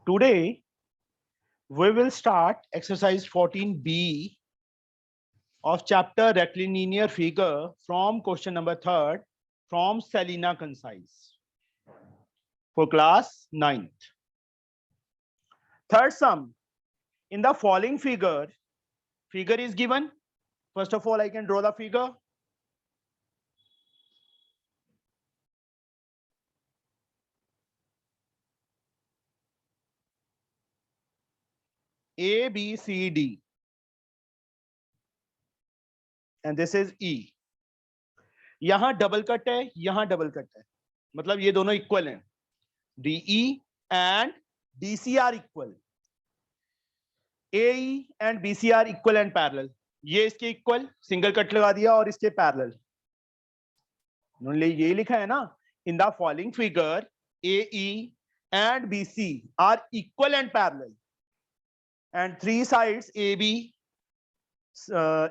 Today we will start exercise 14b of chapter rectilinear figure from question number 3rd from Selina Concise for class 9th. Third sum. In the following figure is given. First of all, I can draw the figure. A, B, C, D. And this is E. यहां double cut है, यहां double cut है, मतलब ये दोनों equal हैं. DE and DC are equal. AE and BC are equal and parallel. ये इसके इक्वल, सिंगल कट लगा दिया, और इसके पैरेलल. उन्होंने ये लिखा है ना, in the following figure AE and BC are equal and parallel, and three sides AB,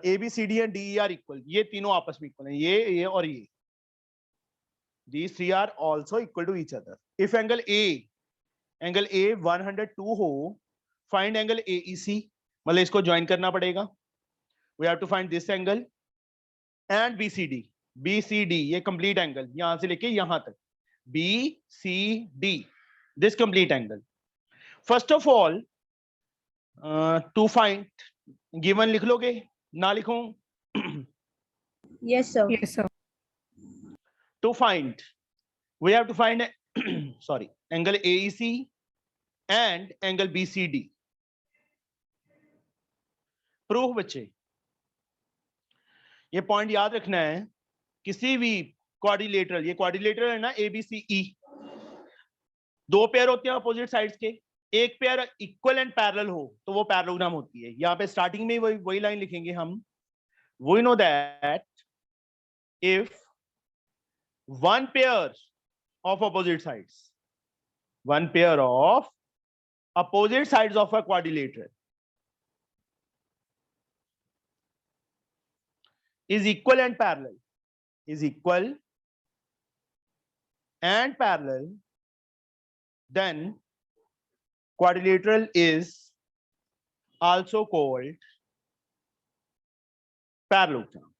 ABCD and DE are equal. ये तीनों आपस में इक्वल हैं, ये और ये. These three are also equal to each other. If angle A 102 हो, find angle AEC. मतलब इसको ज्वाइन करना पड़ेगा. We have to find this angle and BCD. ये complete angle, यहां से लेके यहां तक. BCD, this complete angle. First of all, to find, given लिख लोगे, ना लिखूं? Yes, sir. Yes, sir. To find, we have to find sorry, angle AEC and angle BCD. Proof बच्चे, ये पॉइंट याद रखना है. किसी भी क्वाड्रिलेटरल, ये क्वाड्रिलेटरल है ना, ABCE, दो पेयर होते हैं अपोजिट साइड्स के. एक पेयर इक्वल एंड पैरेलल हो तो वो पैरेललोग्राम होती है. यहाँ पे स्टार्टिंग में वही लाइन लिखेंगे हम. We know that if one pair of opposite sides of a quadrilateral is equal and parallel, then quadrilateral is also called parallelogram.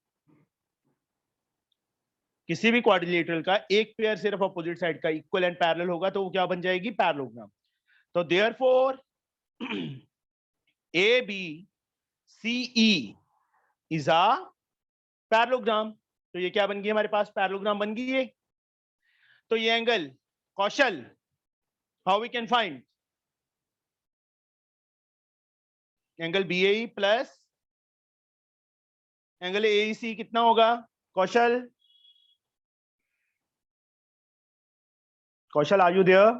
किसी भी क्वाड्रिलेटरल का एक पेयर सिर्फ अपोजिट साइड का इक्वल एंड पैरेलल होगा तो वो क्या बन जाएगी? पैरेललोग्राम. तो therefore ABCE is a parallelogram. तो ये क्या बन गई हमारे पास? पैरेललोग्राम बन गई है. तो ये angle Kaushal, how we can find angle BAE plus angle AEC कितना होगा? Kaushal, are you there?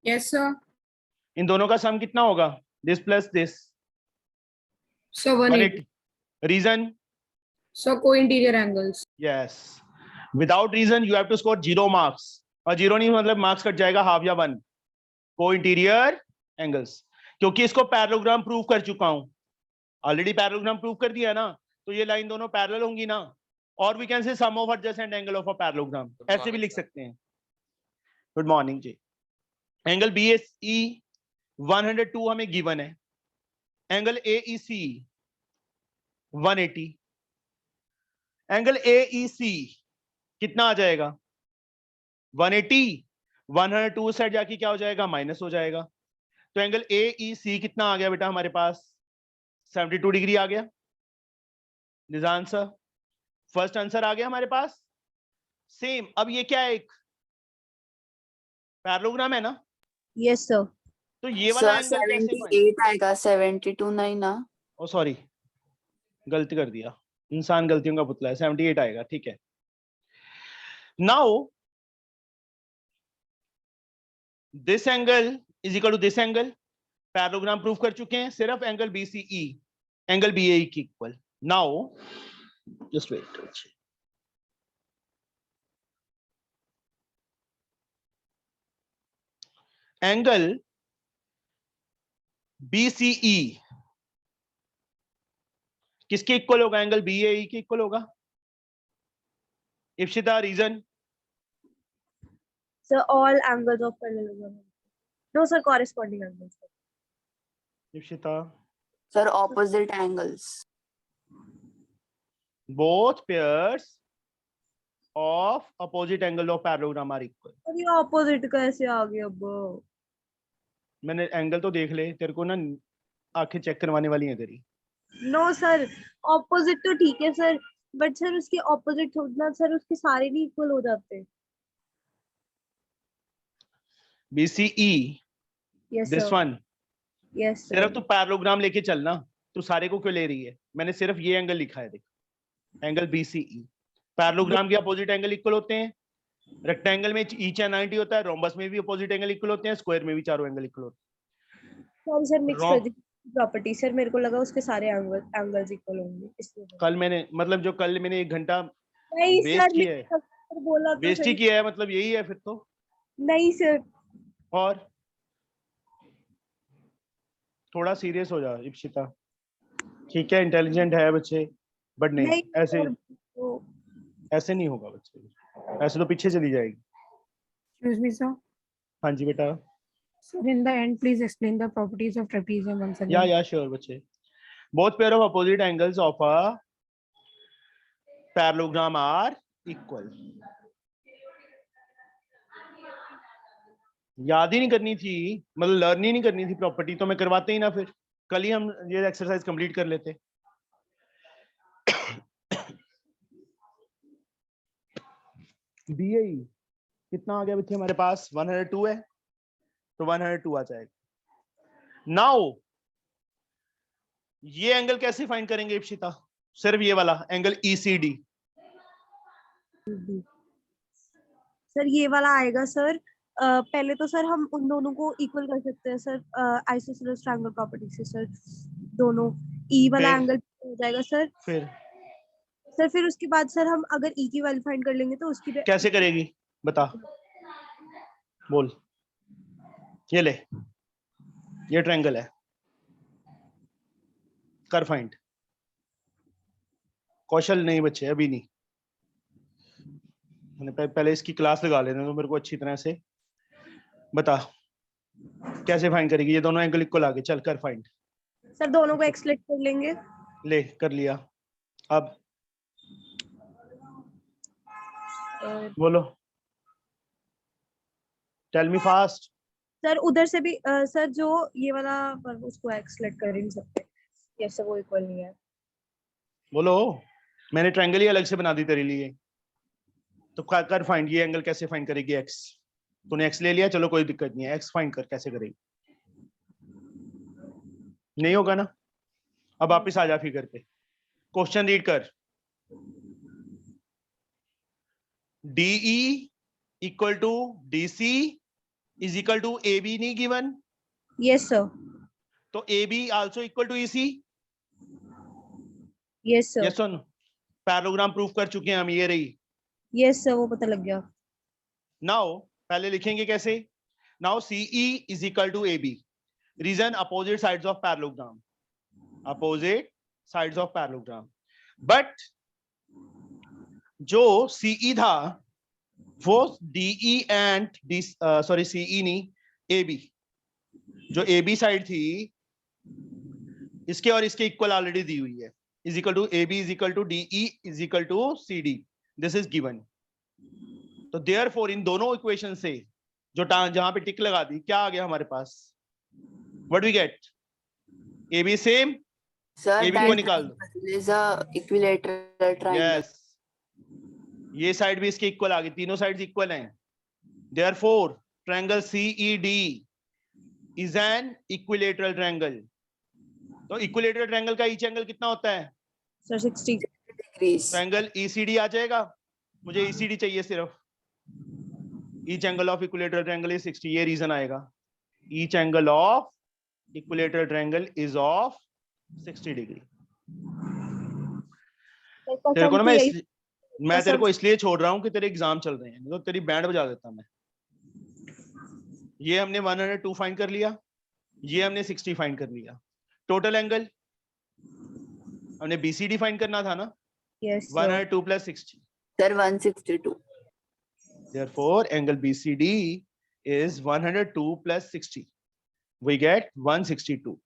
Yes, sir. इन दोनों का सम कितना होगा? This plus this. So 180. Reason? So co-interior angles. Yes. Without reason you have to score 0 marks. और 0 नहीं मतलब मार्क्स कट जाएगा, हाफ या 1. को इंटीरियर एंगल्स, क्योंकि इसको पैरेललोग्राम प्रूव कर चुका हूं. ऑलरेडी पैरेललोग्राम प्रूव कर दिया ना, तो ये लाइन दोनों पैरेलल होंगी ना. और we can say sum of adjacent angle of a parallelogram, ऐसे भी लिख सकते हैं. गुड मॉर्निंग जी. एंगल BAE 102 हमें गिवन है. Angle AEC 180. एंगल AEC कितना आ जाएगा? 180. 102 साइड जाके क्या हो जाएगा? माइनस हो जाएगा. तो एंगल AEC कितना आ गया बेटा हमारे पास? 72 डिग्री आ गया. दिस आंसर, फर्स्ट आंसर आ गया हमारे पास. सेम. अब ये क्या है? एक पैरेललोग्राम है ना? Yes, sir. तो ये वाला एंगल कैसे? 78 आएगा, 72 नहीं ना? ओ सॉरी, गलती कर दिया. इंसान गलतियों का पुतला है. 78 आएगा, ठीक है. Now this angle is equal to this angle. Parallelogram proof कर चुके हैं. सिर्फ एंगल BCE एंगल BAE की equal. Now just wait. Angle BCE किसके इक्वल होगा? एंगल BAE के इक्वल होगा. Ipsita, reason? So all angles of parallelogram. No, sir, corresponding angles. Ipshita, Sir, opposite angles. both pairs of opposite angle of parallelogram are equal. और ये opposite कैसे आ गया अब? मैंने एंगल तो देख ले, तेरे को ना आंखें चेक करवाने वाली हैं तेरी। No, sir, opposite तो ठीक है सर, but सर उसके opposite थोड़ा सर उसके सारे नहीं equal हो जाते। BCE, Yes, this sir. one, Yes, sir. सिर्फ तू पैरेललोग्राम लेके चलना, तू सारे को क्यों ले रही है? मैंने सिर्फ ये एंगल लिखा है, देख, एंगल BCE। पैरेललोग्राम के अपोजिट एंगल इक्वल होते हैं, रेक्टेंगल में ईच एंड 90 होता है, रोम्बस में भी अपोजिट एंगल इक्वल होते हैं, स्क्वायर में भी चारों एंगल इक्वल होते Sorry, sir, mixed Wrong. Property sir, मेरे को लगा उसके सारे एंगल्स इक्वल होंगे इसलिए। हैं। कल मैंने मतलब जो कल मैंने 1 घंटा नहीं वेस्ट सर, किया है, बोला तो वेस्ट ही सही। किया है, मतलब यही है फिर तो। नहीं सर, और थोड़ा सीरियस हो जा इप्शिता, ठीक है, इंटेलिजेंट है बच्चे, बट नहीं ऐसे sir, तो ऐसे नहीं होगा बच्चे, ऐसे तो पीछे चली जाएगी। Excuse me, sir. हाँ जी बेटा, Sir, in the end, please explain the properties of trapezium once again. Yeah sure बच्चे। Both pair of opposite angles of a parallelogram are equal. याद ही नहीं करनी थी, मतलब लर्न ही नहीं करनी थी प्रॉपर्टी, तो मैं करवाते ही ना, फिर कल ही हम ये एक्सरसाइज कंप्लीट कर लेते। BAE कितना आ गया बच्चे हमारे पास? 102 है, तो 102 आ जाएगा। नाउ ये एंगल कैसे फाइंड करेंगे इप्शिता? सिर्फ ये वाला एंगल ECD। सर ये वाला आएगा सर। पहले तो सर हम उन दोनों को इक्वल कर सकते हैं सर, आइसोसेलेस ट्रायंगल प्रॉपर्टी से सर, दोनों ई वाला फिर? एंगल हो जाएगा सर। फिर उसके बाद सर हम अगर ई की वैल्यू फाइंड कर लेंगे तो उसकी कैसे करेगी बता, बोल। ये ले, ये ट्रायंगल है, कर फाइंड। कौशल नहीं बच्चे, अभी नहीं, मैंने पहले इसकी क्लास लगा लेने तो मेरे को अच्छी तरह से बता कैसे फाइंड करेगी। ये दोनों एंगल इक्वल आ गए, चल कर फाइंड। सर दोनों को एक्सलेट कर लेंगे। ले कर लिया, अब बोलो, टेल मी फास्ट। सर उधर से भी सर जो ये वाला पर उसको एक्सलेट कर ही नहीं सकते, यस सर वो इक्वल नहीं है। बोलो, मैंने ट्रायंगल ही अलग से बना दी तेरे लिए, तो कर फाइंड। ये एंगल कैसे फाइंड करेगी? एक्स, तूने एक्स ले लिया, चलो कोई दिक्कत नहीं है, एक्स फाइंड कर, कैसे करेगी? नहीं होगा ना। अब वापिस आ जा फिगर पे, क्वेश्चन रीड कर। DE equal to DC is equal to AB नहीं गिवन? Yes sir. तो AB also equal to EC? Yes sir. Yes सुन, पैरेललोग्राम प्रूफ कर चुके हैं हम, ये रही। यस सर, वो पता लग गया। नाउ पहले लिखेंगे कैसे? Now CE is equal to AB, reason opposite sides of parallelogram, opposite sides of parallelogram. But जो CE था वो DE एंड CE नहीं, AB, जो AB साइड थी इसके और इसके इक्वल ऑलरेडी दी हुई है, is equal to AB is equal to DE is equal to CD, this is given. तो देयरफॉर इन दोनों इक्वेशन से जो जहां पे टिक लगा दी, क्या आ गया हमारे पास? What we get? AB सेम, Sir, AB को निकाल दो। triangle is a equilateral triangle. Yes, ये साइड भी इसके इक्वल आ गई, तीनों साइड्स इक्वल हैं। Therefore triangle CED is an equilateral triangle. तो इक्विलेटरल ट्रायंगल का ईच एंगल कितना होता है? Sir 60 Degrees. ट्रायंगल ECD आ जाएगा, मुझे ECD चाहिए सिर्फ। Each angle of equilateral triangle is 60, ये रीजन आएगा। Each angle of equilateral triangle is of 60 degree. तेरे को ना मैं तेरे को इसलिए छोड़ रहा हूँ कि तेरे एग्जाम चल रहे हैं, तो तेरी बैंड बजा देता मैं। ये हमने 102 फाइंड कर लिया, ये हमने 60 फाइंड कर लिया। टोटल एंगल हमने BCD फाइंड करना था ना? Yes 102 plus 60, Sir, 162. therefore angle BCD is 102 plus 60. We get 162.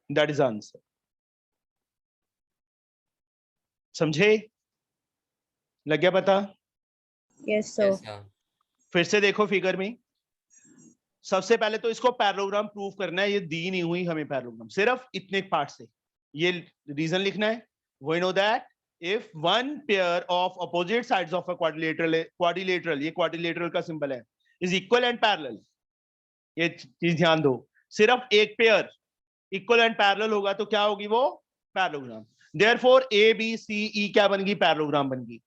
That is answer. समझे? लग गया पता? Yes, sir. Yes, sir. फिर से देखो फिगर में. सबसे पहले तो इसको पैरेललोग्राम प्रूव करना है. ये दी नहीं हुई हमें पैरेललोग्राम, सिर्फ इतने पार्ट से ये रीजन लिखना है. We know that if one pair of opposite sides of a quadrilateral, ये quadrilateral का सिंबल है, is equal and parallel. ये चीज ध्यान दो. सिर्फ एक पेयर इक्वल एंड पैरेलल होगा तो क्या होगी वो? Parallelogram. Therefore A B C E क्या बन गई? पैरेललोग्राम बन गई.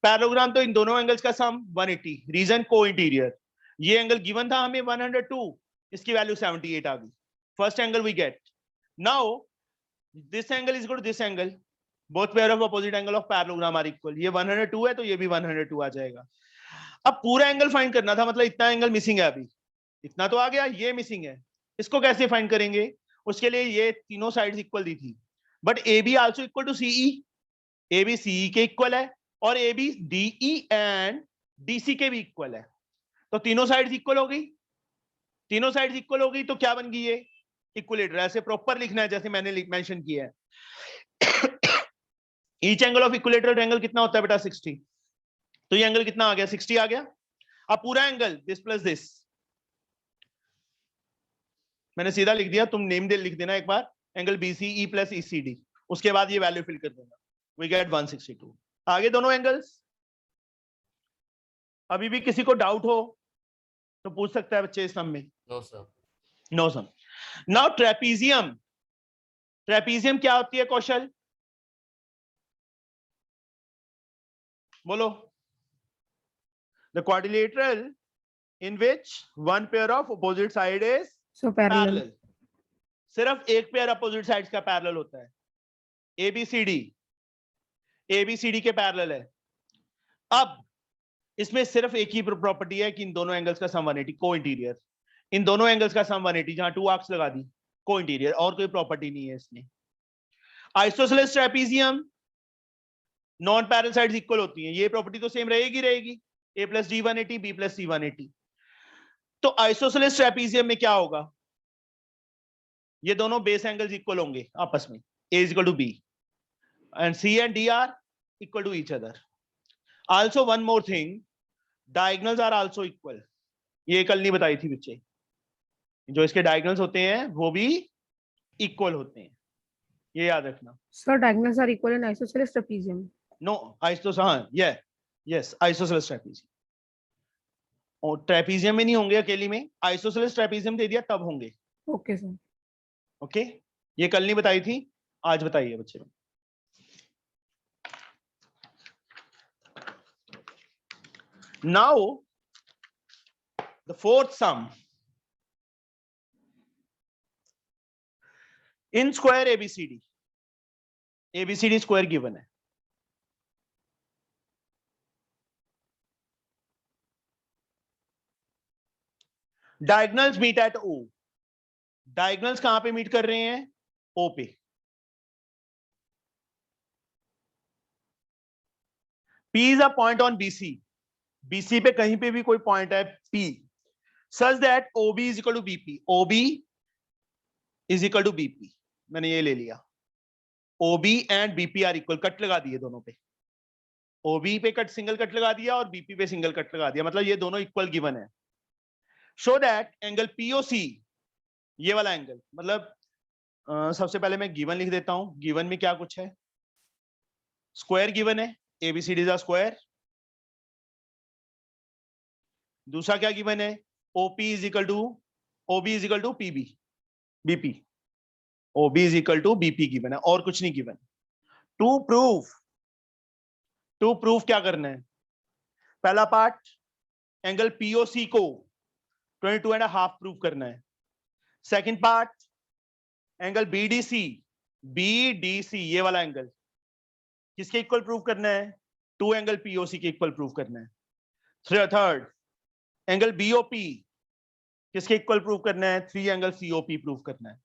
पैरेललोग्राम तो इन दोनों एंगल्स का सम 180. रीजन को इंटीरियर. ये एंगल गिवन था हमें 102, इसकी वैल्यू 78 आ गई. First angle we get. Now this angle is equal to this angle. Both pair of opposite angle of parallelogram are equal. ये 102 है तो ये भी 102 आ जाएगा. अब पूरा एंगल फाइंड करना था, मतलब इतना एंगल मिसिंग है. अभी इतना तो आ गया, ये मिसिंग है. इसको कैसे फाइंड करेंगे? उसके लिए ये तीनों साइड्स इक्वल दी थी, but A B also equal to CE. A B CE के इक्वल है और A B DE and DC के भी इक्वल है. तो तीनों साइड्स इक्वल हो गई. तीनों साइड्स इक्वल हो गई तो क्या बन गई? ये इक्विलेटरल. ऐसे प्रॉपर लिखना है जैसे मैंने मेंशन किया है. Each angle of equilateral angle कितना होता है बेटा? 60. तो ये एंगल कितना आ गया? 60 आ गया. अब पूरा एंगल दिस प्लस दिस मैंने सीधा लिख दिया. तुम नेम दे लिख देना एक बार. एंगल बीसीई प्लस ईसीडी, उसके बाद ये वैल्यू फिल कर देना. We get 162. आगे दोनों एंगल्स. अभी भी किसी को डाउट हो तो पूछ सकता है बच्चे इस सम में. No, sir. No sum. Now trapezium. Trapezium क्या होती है कौशल? बोलो. The quadrilateral in which one pair of opposite side is So parallel. Parallel. सिर्फ एक पेयर अपोजिट साइड्स का पैरेलल होता है. एबीसीडी एबीसीडी के पैरेलल है. अब इसमें सिर्फ एक ही प्रॉपर्टी है कि इन दोनों एंगल्स का सम 180. को इंटीरियर. इन दोनों एंगल्स का सम 180. जहां 2 आर्क्स लगा दी, को इंटीरियर. और कोई प्रॉपर्टी नहीं है इसमें. Isosceles trapezium non parallel sides equal होती हैं. ये प्रॉपर्टी तो सेम रहेगी. a plus D 180 b plus c 180. तो आइसोसेलेस ट्रेपीजियम में क्या होगा? ये दोनों बेस एंगल्स इक्वल होंगे आपस में. a is equal to b and c and d are equal to each other. Also one more thing, diagonals are also equal. ये कल नहीं बताई थी बच्चे. जो इसके डायगोनल्स होते हैं वो भी इक्वल होते हैं, ये याद रखना. So diagonals are equal in isosceles trapezium. No आइसोस हाँ ये यस आइसोसेलेस ट्रेपीजियम. और ट्रेपीजियम में नहीं होंगे अकेली में. आइसोसेलेस ट्रेपीजियम दे दिया तब होंगे. Okay, sir. ओके ये कल नहीं बताई थी, आज बताइए बच्चे. Now the fourth sum. In square ABCD. ABCD square given है. Diagonals meet at O. Diagonals कहां पे मीट कर रहे हैं? ओ पे. P is a point on BC. BC पे कहीं पे भी कोई पॉइंट है P, such that OB is equal to BP. OB is equal to BP. मैंने ये ले लिया. OB and BP are equal. Cut लगा दिए दोनों पे. OB पे कट सिंगल कट लगा दिया और BP पे सिंगल कट लगा दिया. मतलब ये दोनों इक्वल गिवन है. Show that angle POC, ये वाला एंगल, मतलब सबसे पहले मैं गिवन लिख देता हूं. गिवन में क्या कुछ है? स्क्वायर गिवन है. ABCD is a square. दूसरा क्या गिवन है? OP is equal to OB is equal to PB BP. OB is equal to BP given है, और कुछ नहीं गिवन. टू प्रूव क्या करना है? पहला पार्ट एंगल POC को 22.5 प्रूव करना है. सेकंड पार्ट एंगल BDC ये वाला एंगल किसके इक्वल प्रूव करना है? 2 एंगल POC के इक्वल प्रूव करना है. थर्ड एंगल BOP किसके इक्वल प्रूव करना है? 3 एंगल COP प्रूव करना है.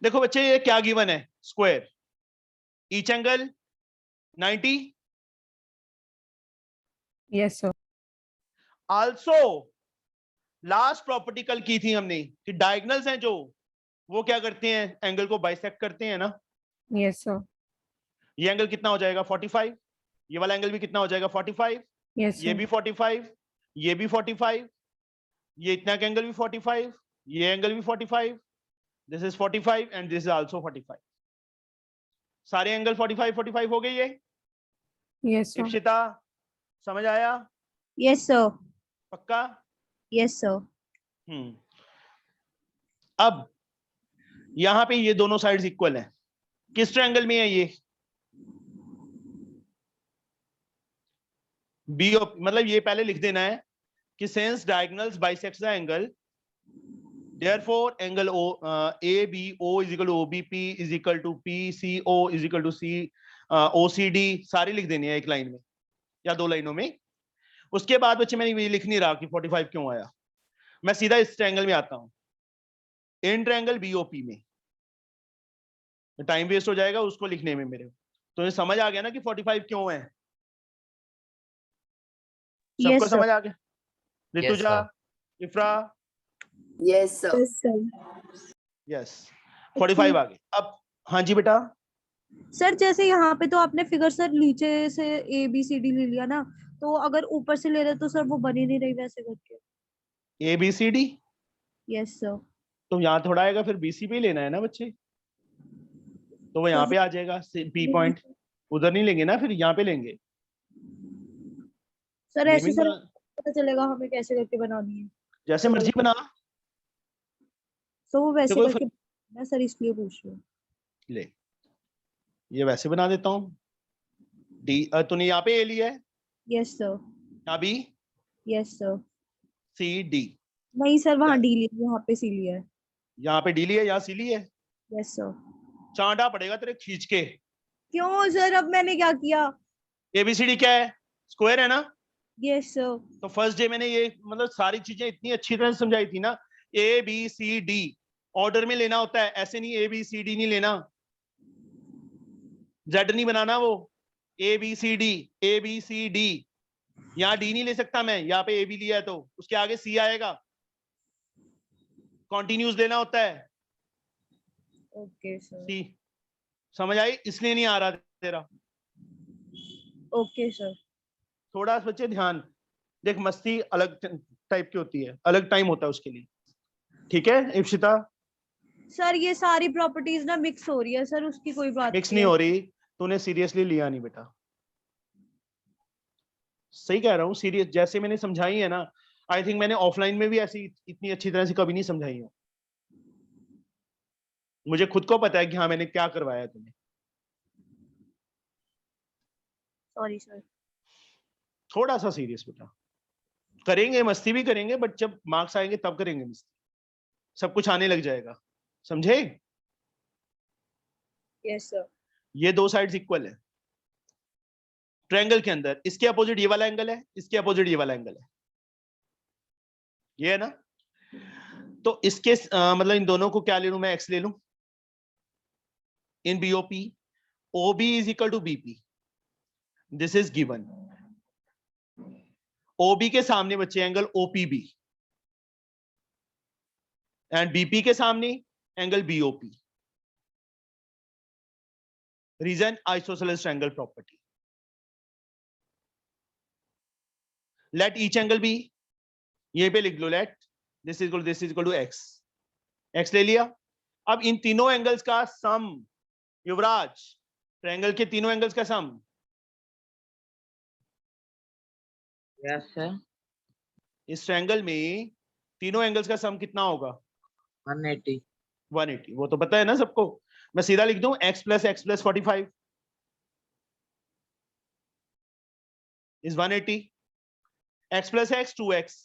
देखो बच्चे ये क्या गिवन है? Square. Each angle 90. Yes, sir. Also last property कल की थी हमने कि डायगोनल्स हैं जो वो क्या करते हैं, एंगल को बाइसेक्ट करते हैं ना। Yes, sir. ये एंगल कितना हो जाएगा 45, ये वाला एंगल भी कितना हो जाएगा 45, Yes, ये sir. भी 45, ये भी 45, ये इतना का एंगल भी 45, ये एंगल भी 45, this is 45 and this is also 45। सारे एंगल 45 45 हो गए ये। Yes, sir. इप्सिता समझ आया? Yes, sir. पक्का? Yes, sir. अब यहां पे ये दोनों साइड्स इक्वल हैं, किस ट्रायंगल में है ये? बी मतलब ये पहले लिख देना है कि since diagonals bisects the angle, therefore angle ABO is equal to OBP is equal to PCO is equal to OCD, सारी लिख देनी है एक लाइन में या दो लाइनों में। उसके बाद बच्चे मैंने ये लिख नहीं रहा कि 45 क्यों आया, मैं सीधा इस ट्रायंगल में आता हूं, इन ट्रायंगल BOP में। टाइम वेस्ट हो जाएगा उसको लिखने में मेरे, तो ये समझ आ गया ना कि 45 क्यों है? सबको Yes, sir. समझ आ गया? Rutuja, इफ्रा, Yes, sir. Yes, sir. Yes 45 आ गए। अब हाँ जी बेटा, सर जैसे यहाँ पे तो आपने फिगर सर नीचे से ABCD ले लिया ना, तो अगर ऊपर से ले रहे तो सर वो बन ही नहीं रही वैसे करके। ABCD yes sir. तो यहाँ थोड़ा आएगा, फिर BC पे ही लेना है ना बच्चे, तो वो यहाँ पे आ जाएगा P पॉइंट, उधर नहीं लेंगे ना, फिर यहाँ पे लेंगे। सर ऐसे Naming सर बना- पता चलेगा हमें कैसे करके बनानी है। जैसे मर्जी बना तो वो वैसे कोई करके मैं सर इसलिए पूछ रही हूँ। ले, ये वैसे बना देता हूँ। D तूने यहाँ पे A लिया है, यस सर। यहाँ B, yes sir. C D, नहीं सर वहाँ D लिया, यहाँ पे C लिया है। यहाँ पे D लिया, यहाँ C लिया है। Yes sir. चांटा पड़ेगा तेरे खींच के। क्यों सर, अब मैंने क्या किया? ABCD क्या है? स्क्वायर है ना। Yes sir. तो फर्स्ट डे मैंने ये मतलब सारी चीजें इतनी अच्छी तरह से समझाई थी ना, ABCD ऑर्डर में लेना होता है, ऐसे नहीं ABCD नहीं लेना, Z नहीं बनाना, वो ABCD ABCD। यहाँ D नहीं ले सकता मैं, यहाँ पे AB लिया है तो उसके आगे C आएगा, कॉन्टिन्यूस लेना होता है। Okay sir. C समझ आई? इसलिए नहीं आ रहा तेरा। Okay sir. थोड़ा सा बच्चे ध्यान देख, मस्ती अलग टाइप की होती है, अलग टाइम होता है उसके लिए, ठीक है इप्सिता? सर ये सारी प्रॉपर्टीज ना मिक्स हो रही है सर, उसकी कोई बात मिक्स नहीं हो रही, तूने सीरियसली लिया नहीं बेटा। सही कह रहा हूँ, सीरियस जैसे मैंने समझाई है ना, आई थिंक मैंने ऑफलाइन में भी ऐसी इतनी अच्छी तरह से कभी नहीं समझाई है। मुझे खुद को पता है कि हाँ मैंने क्या करवाया तुम्हें। Sorry sir. थोड़ा सा सीरियस बेटा, करेंगे मस्ती भी करेंगे, बट जब मार्क्स आएंगे तब करेंगे मस्ती, सब कुछ आने लग जाएगा, समझे? Yes sir. ये दो साइड्स इक्वल है ट्रायंगल के अंदर, इसके अपोजिट ये वाला एंगल है, इसके अपोजिट ये वाला एंगल है, ये है ना। तो इसके मतलब इन दोनों को क्या ले लूं मैं, एक्स ले लूं। इन BOP OB is equal to BP, this is given। OB के सामने बच्चे एंगल OPB एंड BP के सामने angle BOP। Reason isosceles triangle property. Let each angle be, ये पे लिख लो, let this is equal to x, x ले लिया। अब इन तीनों एंगल्स का सम, युवराज ट्रायंगल के तीनों एंगल्स का सम, यस सर। इस ट्रायंगल में तीनों एंगल्स का सम कितना होगा? 180। 180, वो तो पता है ना सबको। मैं सीधा लिख दूं x plus 45 is 180, x plus x 2x,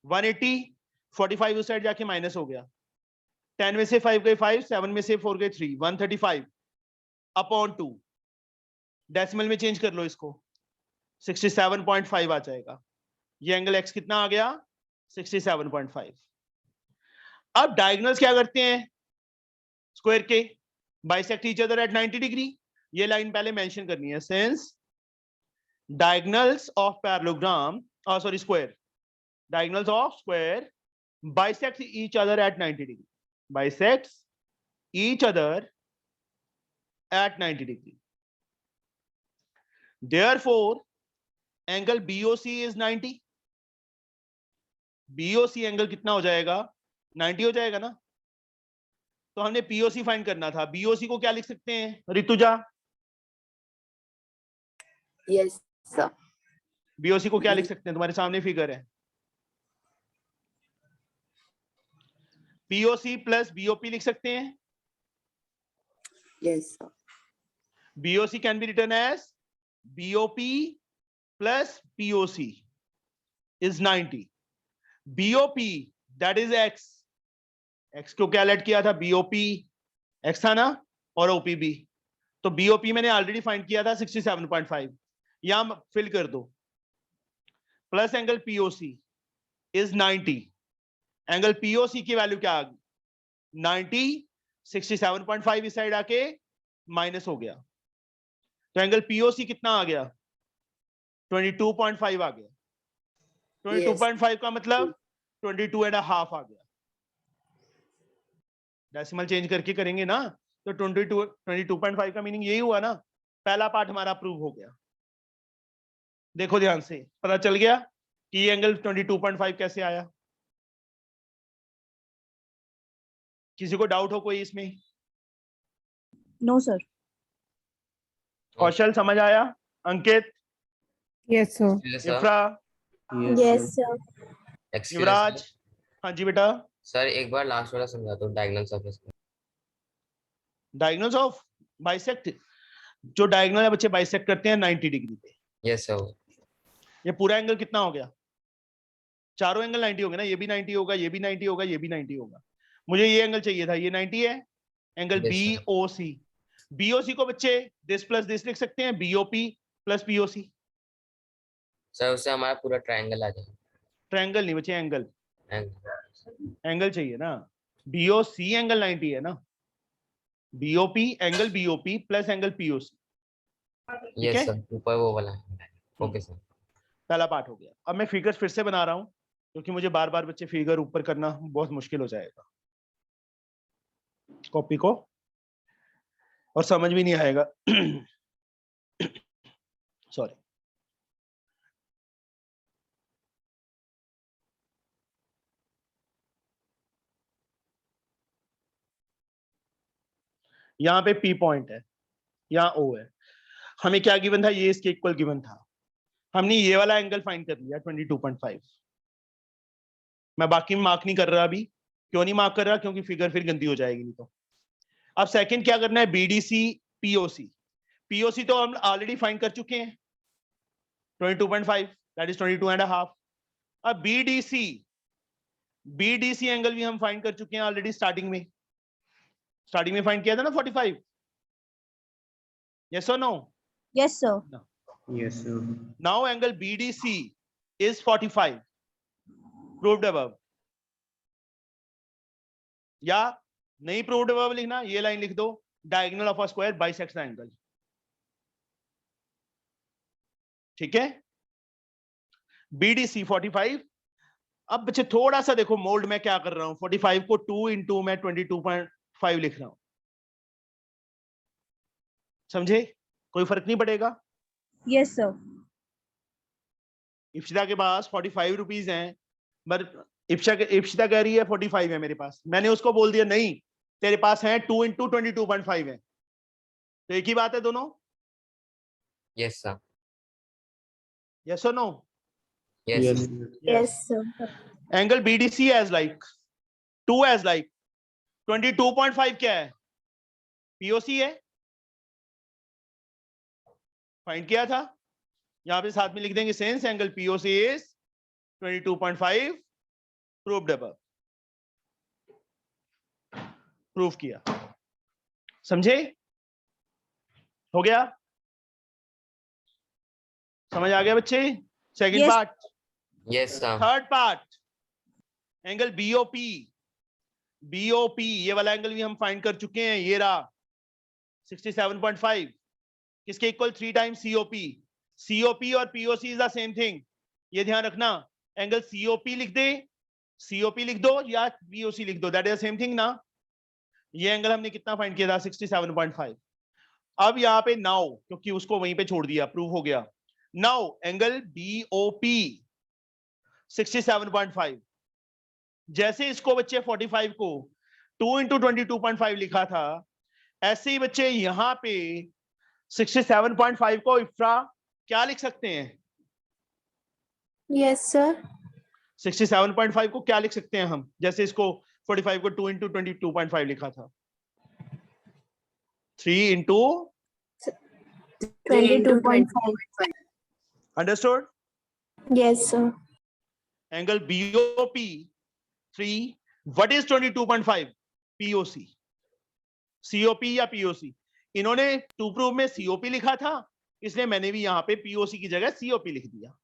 180 45 उस साइड जाके माइनस हो गया, 10 में से 5 गए 5, 7 में से 4 गए 3, 135 अपॉन 2, डेसिमल में चेंज कर लो इसको, 67.5 आ जाएगा। ये एंगल x कितना आ गया? 67.5। अब डायगोनल्स क्या करते हैं स्क्वायर के? Bisect each other at 90 degree. ये लाइन पहले मेंशन करनी है, since diagonals of parallelogram sorry square diagonals of square bisects each other at 90 degree. Bisects each other at 90 degree. Therefore, angle BOC is 90. BOC angle कितना हो जाएगा? 90 हो जाएगा ना? तो हमने POC फाइंड करना था. BOC को क्या लिख सकते हैं ऋतुजा? Yes, sir. BOC को क्या लिख सकते हैं? तुम्हारे सामने फिगर है. POC प्लस BOP लिख सकते हैं. Yes, sir. BOC can be written as BOP plus POC is 90. BOP that is X. X को क्या लेट किया था? BOP X था ना, और OPB. तो BOP मैंने ऑलरेडी फाइंड किया था 67.5. यहां फिल कर दो. Plus angle POC is 90. Angle POC की वैल्यू क्या आ गई? 90. 67.5 इस साइड आके माइनस हो गया. तो एंगल POC कितना आ गया? 22.5 आ गया. 22.5 का मतलब 22.5 आ गया. डेसिमल चेंज करके करेंगे ना, तो 22.5 का मीनिंग यही हुआ ना. पहला पार्ट हमारा प्रूव हो गया. देखो ध्यान से, पता चल गया कि ये एंगल 22.5 कैसे आया. किसी को डाउट हो कोई इसमें? No, sir. कौशल समझ आया? अंकित, Yes, sir. इफ्रा, Yes, sir. युवराज, हाँ जी बेटा. सर एक बार लास्ट वाला समझा दो, डायगोनल्स ऑफ इसका. डायगोनल्स ऑफ बाइसेक्ट, जो डायगोनल है बच्चे बाइसेक्ट करते हैं 90 डिग्री पे. Yes sir. ये पूरा एंगल कितना हो गया? चारों एंगल 90 हो गए ना. ये भी 90 होगा, ये भी 90 होगा, ये भी 90 होगा. मुझे ये एंगल चाहिए था, ये 90 है. Angle Yes, sir. BOC. BOC को बच्चे दिस प्लस दिस लिख सकते हैं, BOP प्लस POC. सर उससे हमारा पूरा ट्रायंगल आ जाएगा. ट्रायंगल नहीं बच्चे, एंगल. एंगल. एंगल चाहिए ना. BOC एंगल 90 है ना. BOP angle BOP plus angle POC. Yes है? सर, ऊपर वो वाला. Okay sir. पहला पार्ट हो गया. अब मैं फिगर्स फिर से बना रहा हूं, क्योंकि मुझे बार बार बच्चे फिगर ऊपर करना बहुत मुश्किल हो जाएगा. कॉपी को, और समझ भी नहीं आएगा. सॉरी. यहाँ पे P पॉइंट है, यहाँ O है. हमें क्या गिवन था? ये इसके इक्वल गिवन था. हमने ये वाला एंगल फाइंड कर लिया 22.5. मैं बाकी मार्क नहीं कर रहा अभी. क्यों नहीं मार्क कर रहा? क्योंकि फिगर फिर गंदी हो जाएगी नहीं तो. अब सेकंड क्या करना है? BDC POC. POC तो हम ऑलरेडी फाइंड कर चुके हैं 22.5, दैट इज 22.5. अब BDC एंगल भी हम फाइंड कर चुके हैं ऑलरेडी. स्टार्टिंग में फाइंड किया था ना 45. yes or no? Yes, sir. Yes, sir. Now angle BDC is 45. Proved above. या नहीं proved above लिखना, ये लाइन लिख दो. Diagonal of a square bisects the angle. ठीक है. BDC 45. अब बच्चे थोड़ा सा देखो मोल्ड में क्या कर रहा हूं. 45 को 2 into मैं 22.5 लिख रहा हूं. समझे? कोई फर्क नहीं पड़ेगा. Yes, sir. इप्सिता के पास 45 रुपीज हैं, बट इप्सिता कह रही है 45 है मेरे पास. मैंने उसको बोल दिया नहीं, तेरे पास है 2 into 22.5 है. तो एक ही बात है दोनों. Yes sir. yes or no? Yes. Yes, sir. Angle BDC as like 2 as like 22.5 क्या है? POC है. फाइंड किया था. यहां पे साथ में लिख देंगे sense angle POC is 22.5. proved above. Prove किया. समझे? हो गया? समझ आ गया बच्चे? Second Yes. Part. Yes sir. Third part, angle BOP. ये वाला एंगल भी हम फाइंड कर चुके हैं. ये रहा 67.5. किसके इक्वल? 3 times COP. COP और POC is the same thing. ये ध्यान रखना. एंगल सीओपी लिख दे, सीओपी लिख दो या बीओसी लिख दो, दैट इज सेम थिंग ना। ये एंगल हमने कितना फाइंड किया था 67.5। अब यहाँ पे नाउ, क्योंकि उसको वहीं पे छोड़ दिया, प्रूव हो गया। नाउ एंगल बीओपी 67.5, जैसे इसको बच्चे 45 को 2 इंटू 22.5 लिखा था, ऐसे ही बच्चे यहां पे 67.5 को इफ्रा क्या लिख सकते हैं? Yes, sir. 67.5 को क्या लिख सकते हैं हम, जैसे इसको 45 को 2 इंटू 22.5 लिखा था, 3 into 22.5. Understood. Yes, sir. Angle BOP 3, what is 22.5? POC, COP या पीओसी। इन्होंने टू प्रूव में सीओपी लिखा था, इसलिए मैंने भी यहाँ पे पीओसी की जगह सीओपी लिख दिया।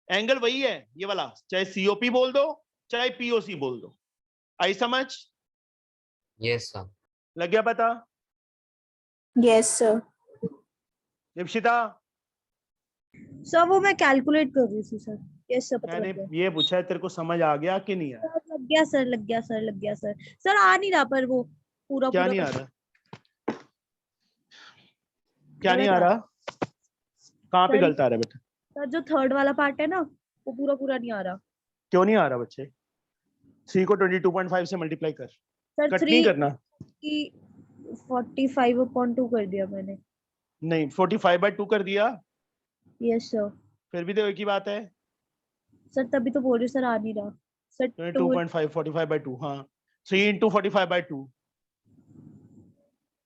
एंगल वही है ये वाला, चाहे सीओपी बोल दो चाहे पीओसी बोल दो। आई समझ? Yes sir. लग गया पता? Yes, sir. दीक्षिता, सर वो मैं कैलकुलेट कर रही थी सर। यस सर, पता मैंने लग गया। ये पूछा है तेरे को समझ आ गया कि नहीं आया? सर, लग गया सर, लग गया सर, लग गया सर। सर आ नहीं रहा पर वो पूरा क्या पूरा नहीं आ रहा? क्या नहीं गलत आ रहा? कहाँ पे सर, गलत आ रहा है बेटा? सर जो थर्ड वाला पार्ट है ना, वो पूरा पूरा नहीं आ रहा। क्यों नहीं आ रहा बच्चे? 3 को 22.5 से मल्टीप्लाई कर, सर कट 3 नहीं करना। की 45/2 कर दिया मैंने। नहीं, 45/2 कर दिया, यस सर। फिर भी तो एक ही बात है। सर तभी तो बोल रही हूँ सर, आ नहीं रहा सर। 22.5 45/2, हाँ 3 इंटू 45/2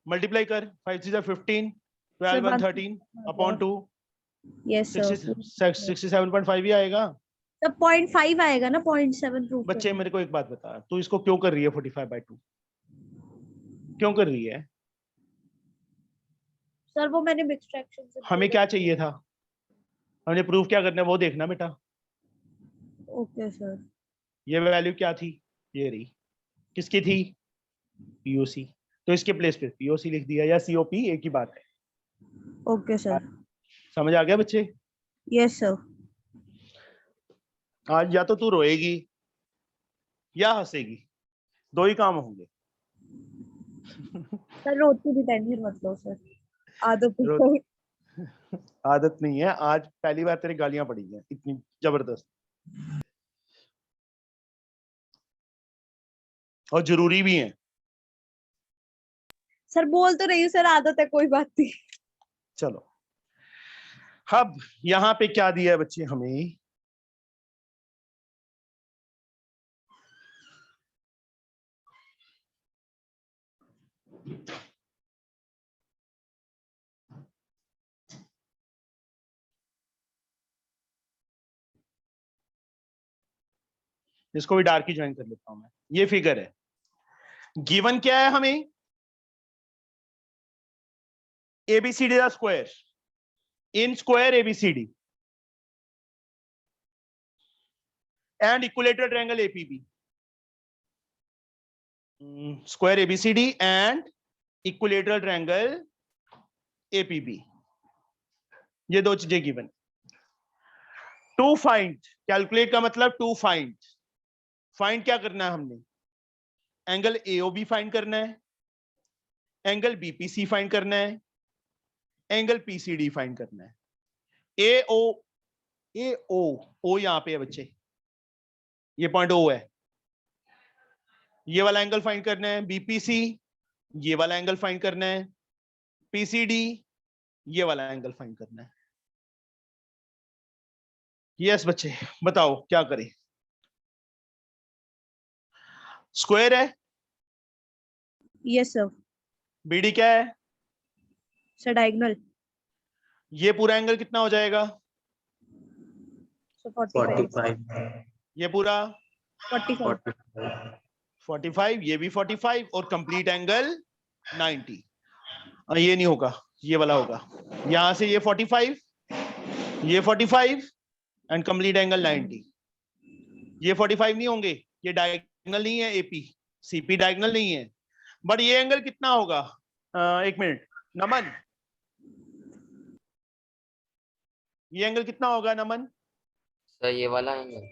मल्टीप्लाई कर, 5 3 15, 12 1 13 अपॉन 2, यस सर। 67.5 ही आएगा। तब 0.5 आएगा ना, 0.7 प्रूफ बच्चे मेरे को एक बात बता, तू इसको क्यों कर रही है 45/2? क्यों कर रही है? सर वो मैंने मिक्स फ्रैक्शन से हमें क्या चाहिए था? हमने प्रूफ क्या करना है वो देखना बेटा। Okay sir. ये वैल्यू क्या थी? ये रही, किसकी थी? पीओसी। तो इसके प्लेस पे पीओसी लिख दिया या सीओपी, एक ही बात है। Okay sir. समझ आ गया बच्चे? Yes sir. आज या तो तू रोएगी या हंसेगी, दो ही काम होंगे। सर रोटी भी टेंशन मत लो सर, आदत रो- आदत नहीं है, आज पहली बार तेरी गालियां पड़ी हैं इतनी जबरदस्त, और जरूरी भी है। सर बोल तो रही हूँ सर, आदत है, कोई बात नहीं। चलो, अब यहाँ पे क्या दिया है बच्चे हमें? इसको भी डार्क ही ज्वाइन कर लेता हूं मैं। ये फिगर है, गिवन क्या है हमें? एबीसीडी का square, in square ABCD and equilateral triangle APB. Square ABCD and equilateral triangle APB, ये दो चीजें गिवन। टू फाइंड, कैलकुलेट का मतलब टू फाइंड। फाइंड क्या करना है हमने? एंगल एओबी फाइंड करना है, एंगल बीपीसी फाइंड करना है, एंगल पीसीडी फाइंड करना है। एओ, एओ, ओ यहां पे है बच्चे, ये पॉइंट ओ है, ये वाला एंगल फाइंड करना है। बीपीसी, ये वाला एंगल फाइंड करना है। पीसीडी, ये वाला एंगल फाइंड करना है। यस बच्चे, बताओ क्या करें? स्क्वायर है, यस सर। बीडी क्या है? Sir diagonal. ये पूरा एंगल कितना हो जाएगा? सर 45। ये पूरा 45। 45, ये भी 45 और कंप्लीट एंगल 90। ये नहीं होगा, ये वाला होगा। यहां से ये 45, ये 45 एंड कंप्लीट एंगल 90। ये 45 नहीं होंगे, ये डायगोनल नहीं है, एपी सीपी डायगोनल नहीं है। बट ये एंगल कितना होगा? एक मिनट नमन, ये एंगल कितना होगा नमन? सर ये वाला एंगल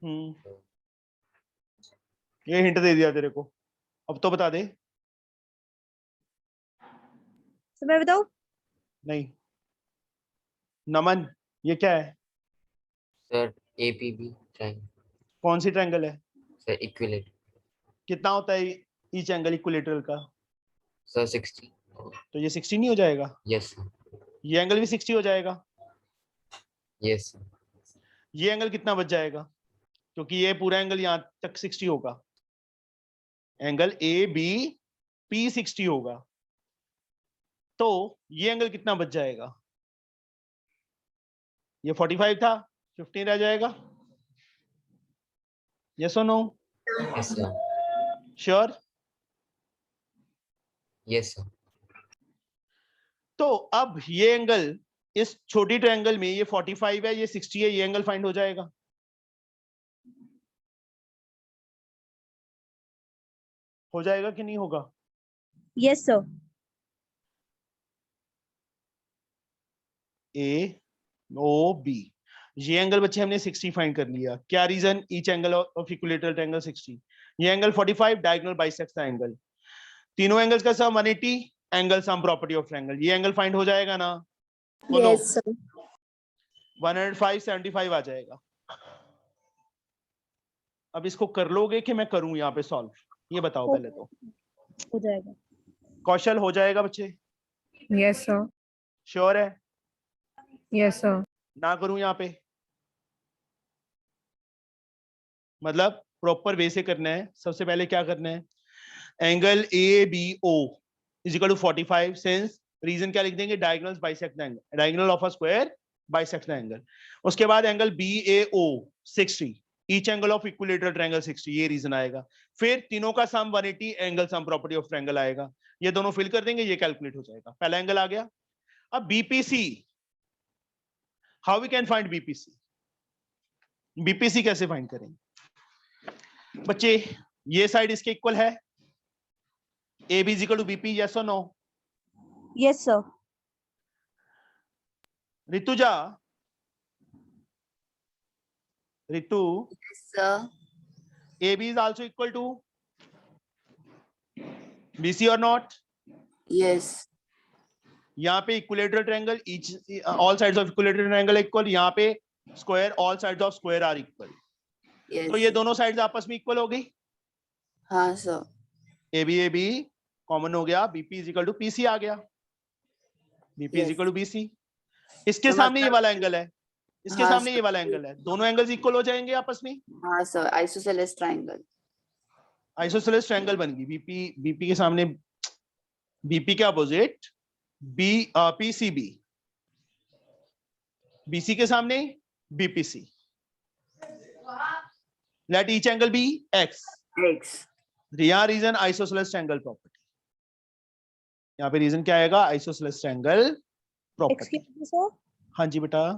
ये हिंट दे दिया तेरे को, अब तो बता दे। सर मैं बताऊं? नहीं, नमन ये क्या है? Sir APB triangle. कौन सी ट्रायंगल है? Sir equilateral. कितना होता है ईच एंगल इक्विलेटरल का? सर 60। तो ये 60 नहीं हो जाएगा? Yes sir. ये एंगल भी 60 हो जाएगा? Yes sir. ये एंगल कितना बच जाएगा? क्योंकि ये पूरा एंगल यहां तक 60 होगा, एंगल ABP 60 होगा, तो ये एंगल कितना बच जाएगा? ये 45 था, 15 रह जाएगा। यस और no? Yes sir. Sure? Yes sir. तो अब ये एंगल इस छोटी ट्रायंगल में, ये 45 है, ये 60 है, ये एंगल फाइंड हो जाएगा। हो जाएगा कि नहीं होगा? Yes sir. AOB, ये एंगल बच्चे हमने 60 फाइंड कर लिया। क्या reason? Each angle of equilateral triangle 60, ये angle 45, diagonal bisects the angle. तीनों एंगल्स का sum 180, angle sum property of triangle, ये एंगल फाइंड हो जाएगा ना? बोलो। Yes, sir. 105 75 आ जाएगा। अब इसको कर लोगे कि मैं करूं यहाँ पे सॉल्व, ये बताओ पहले तो। हो जाएगा। कौशल हो जाएगा बच्चे? Yes, sir. श्योर है? Yes, sir. ना करूं यहाँ पे? मतलब प्रॉपर वे से करना है। सबसे पहले क्या करना है? Angle ABO is equal to 45, since reason क्या लिख देंगे? Diagonals bisect the angle, diagonal of a square bisect the angle. उसके बाद angle BAO 60, each angle of equilateral triangle 60, ये रीजन आएगा। फिर तीनों का sum 180, angle sum property of triangle आएगा। ये दोनों फिल कर देंगे, ये कैलकुलेट हो जाएगा। पहला एंगल आ गया। अब BPC, how we can find BPC? BPC कैसे फाइंड करेंगे बच्चे? ये साइड इसके इक्वल है, AB is equal to BP, yes or no? Yes sir. Rituja, Ritu, Yes, sir. AB is also equal to BC or not? Yes. यहाँ पे equilateral triangle, each all sides of equilateral triangle equal, यहाँ पे square all sides of square are equal. Yes. तो ये दोनों sides आपस में equal हो गई। हाँ sir. AB कॉमन हो गया, BP is equal to PC आ गया, BP is Yes. equal to BC। इसके तो सामने ये मतलब- वाला एंगल है, इसके हाँ, सामने ये sir. वाला एंगल है, दोनों एंगल्स इक्वल हो जाएंगे आपस में। हाँ sir. Isosceles triangle. Isosceles triangle बन गई। BP के सामने, BP के अपोजिट PCB, BC के सामने BPC। Let each angle be X। X. यहाँ रीजन आइसोसेलेस ट्रायंगल प्रॉपर्टी, यहाँ पे रीजन क्या आएगा? Isosceles triangle property. Excuse me sir, हाँ जी बेटा।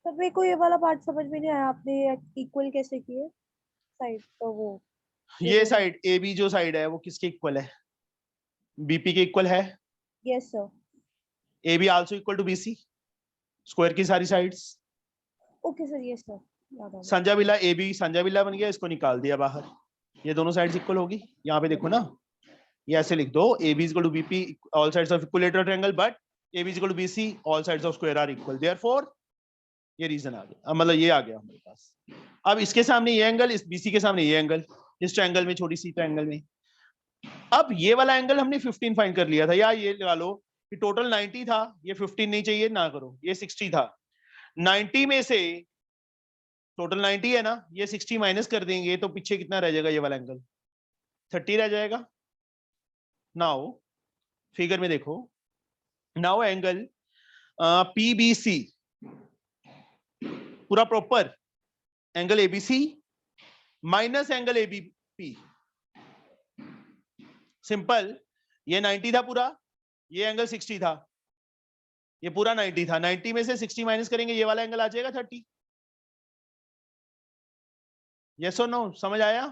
सर मेरे को ये वाला पार्ट समझ में नहीं आया, आपने इक्वल कैसे किए साइड तो वो? ये साइड AB जो साइड है वो किसके इक्वल है? BP के इक्वल है। Yes sir. AB also equal to BC, square की सारी sides. Okay sir, yes sir, याद आ गया। संजा बिल्ला AB संजा बिल्ला बन गया, इसको निकाल दिया बाहर। ये दोनों साइड्स इक्वल होगी। यहाँ पे देखो ना, ये ऐसे लिख दो, AB is equal to BP, all sides of equilateral triangle, but AB is equal to BC, all sides of square are equal, therefore ये रीजन आ गया। मतलब ये आ गया हमारे पास। अब इसके सामने ये एंगल, इस BC के सामने ये एंगल, इस ट्रायंगल में, छोटी सी ट्रायंगल में। अब ये वाला एंगल हमने 15 फाइंड कर लिया था, या ये लगा लो कि टोटल 90 था, ये 15 नहीं चाहिए ना करो, ये 60 था। 90 में से टोटल 90 है ना, ये 60 माइनस कर देंगे तो पीछे कितना रह जाएगा? ये वाला एंगल 30 रह जाएगा। नाउ फिगर में देखो, नाउ एंगल PBC पूरा proper angle ABC minus angle ABP, simple. ये 90 था पूरा, ये एंगल 60 था, ये पूरा 90 था। 90 में से 60 माइनस करेंगे, ये वाला एंगल आ जाएगा 30। यस और नो? समझ आया?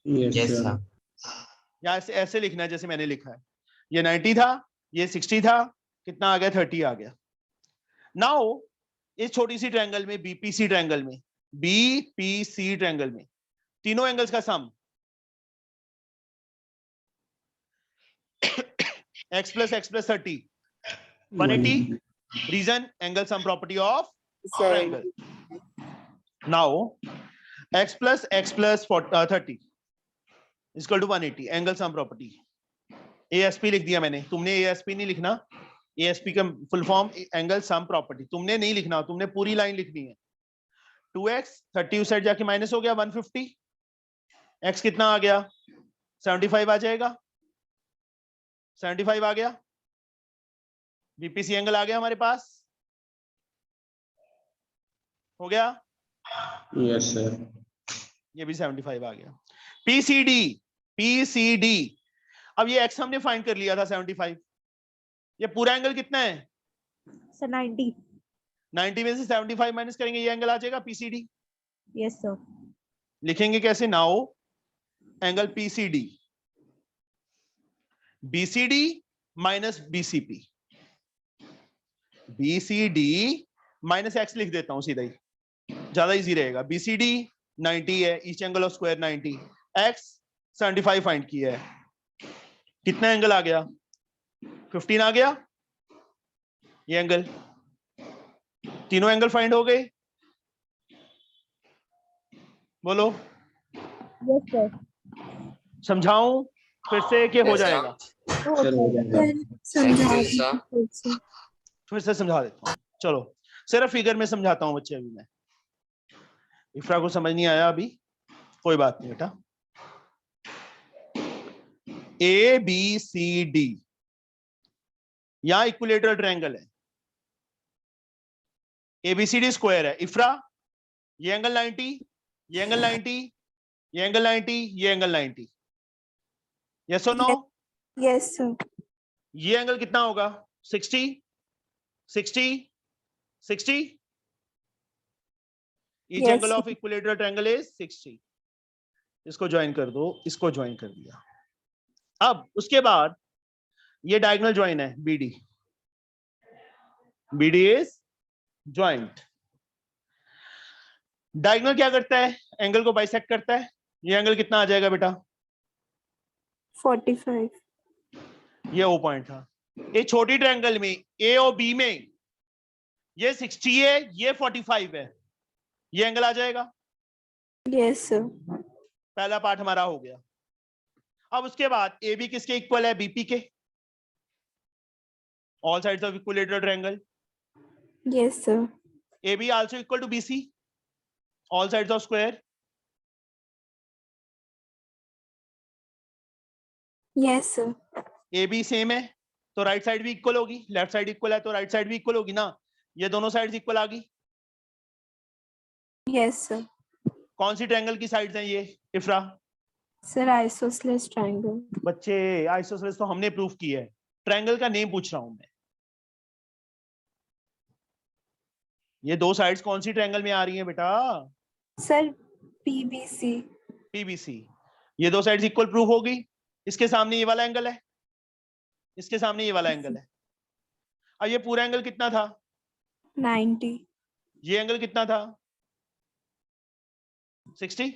Yes sir. या ऐसे लिखना है जैसे मैंने लिखा है। ये 90 था, ये 60 था, कितना आ गया? 30 आ गया। नाउ इस छोटी सी ट्रायंगल में, BPC ट्रायंगल में, BPC ट्रायंगल में तीनों एंगल्स का सम x plus 30 180. Reason angle sum property of Z. triangle. Now x plus 30 is equal to 180 angle sum property. ASP लिख दिया मैंने, तुमने ASP नहीं लिखना, ASP का full form angle sum property तुमने नहीं लिखना, तुमने पूरी लाइन लिखनी है। 2x 30 उस साइड जाके माइनस हो गया 150, x कितना आ गया 75 आ जाएगा, 75 आ गया, बीपीसी एंगल आ गया हमारे पास, हो गया, यस सर। ये भी 75 आ गया। पीसीडी अब ये x हमने फाइंड कर लिया था 75, ये पूरा एंगल कितना है सर 90. 90 में से 75 माइनस करेंगे ये एंगल आ जाएगा पीसीडी। Yes sir. लिखेंगे कैसे, now angle PCD BCD minus BCP, BCD minus x लिख देता हूं सीधा ही, ज्यादा इजी रहेगा। बीसीडी 90 है, each angle of square 90, x 75 find किया है, कितना एंगल आ गया 15 आ गया, ये एंगल, तीनों एंगल फाइंड हो गए, बोलो यस सर. समझाऊं फिर से कि हो Yes, sir. जाएगा, सर हो जाएगा। फिर से समझा देता हूँ, चलो सिर्फ फिगर में समझाता हूँ बच्चे, अभी मैं इफ्रा को समझ नहीं आया अभी, कोई बात नहीं बेटा। ए बी सी डी यहां इक्विलेटरल ट्रायंगल है, एबीसीडी स्क्वायर है, इफ्रा ये एंगल 90, ये एंगल 90, ये एंगल 90, ये एंगल 90, यस और नो? Yes sir. ये एंगल कितना होगा 60, 60, 60, each Yes. Angle of equilateral triangle is 60। इसको ज्वाइन कर दो, इसको ज्वाइन कर दिया। अब उसके बाद ये डायगोनल ज्वाइन है BD, BD is joined. Diagonal क्या करता है, एंगल को बाइसेक्ट करता है, ये एंगल कितना आ जाएगा बेटा 45. ये ओ पॉइंट था। ये छोटी ट्रायंगल में ए और बी में ये 60 है, ये 45 है, ये एंगल आ जाएगा। Yes sir. पहला पार्ट हमारा हो गया। अब उसके बाद ए बी किसके इक्वल है, बीपी के, all sides of equilateral triangle. Yes sir. A B also equal to BC, all sides of square. Yes sir. A B same है तो राइट साइड भी इक्वल होगी, लेफ्ट साइड इक्वल है तो right side भी equal होगी ना, ये दोनों साइड्स इक्वल आ गई। Yes sir. कौन सी ट्रायंगल की साइड्स हैं ये इफ्रा? Sir isosceles triangle. बच्चे आइसोसेलेस तो हमने प्रूफ की है, ट्रायंगल का नेम पूछ रहा हूं मैं। ये दो साइड्स कौन सी ट्रायंगल में आ रही हैं बेटा? Sir PBC. पीबीसी। ये दो साइड्स इक्वल प्रूफ होगी। इसके सामने ये वाला एंगल है, इसके सामने ये वाला एंगल है। अब ये पूरा एंगल कितना था 90. ये एंगल कितना था 60,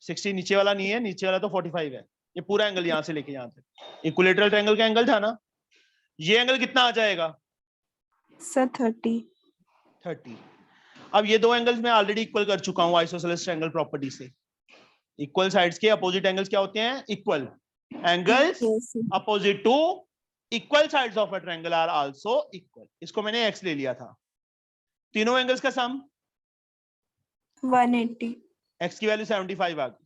60 नीचे वाला नहीं है, नीचे वाला तो 45 है। ये पूरा एंगल यहां से लेके यहां तक इक्विलेटरल ट्रायंगल का एंगल था ना, ये एंगल कितना आ जाएगा सर 30. 30। अब ये दो एंगल्स मैं ऑलरेडी इक्वल कर चुका हूं आइसोसेलेस ट्रायंगल प्रॉपर्टी से। इक्वल साइड्स के अपोजिट एंगल्स क्या होते हैं, equal angles yes sir. Opposite to equal sides of a triangle are also equal. इसको मैंने x ले लिया था। तीनों एंगल्स का सम 180. x की वैल्यू 75 आ गई,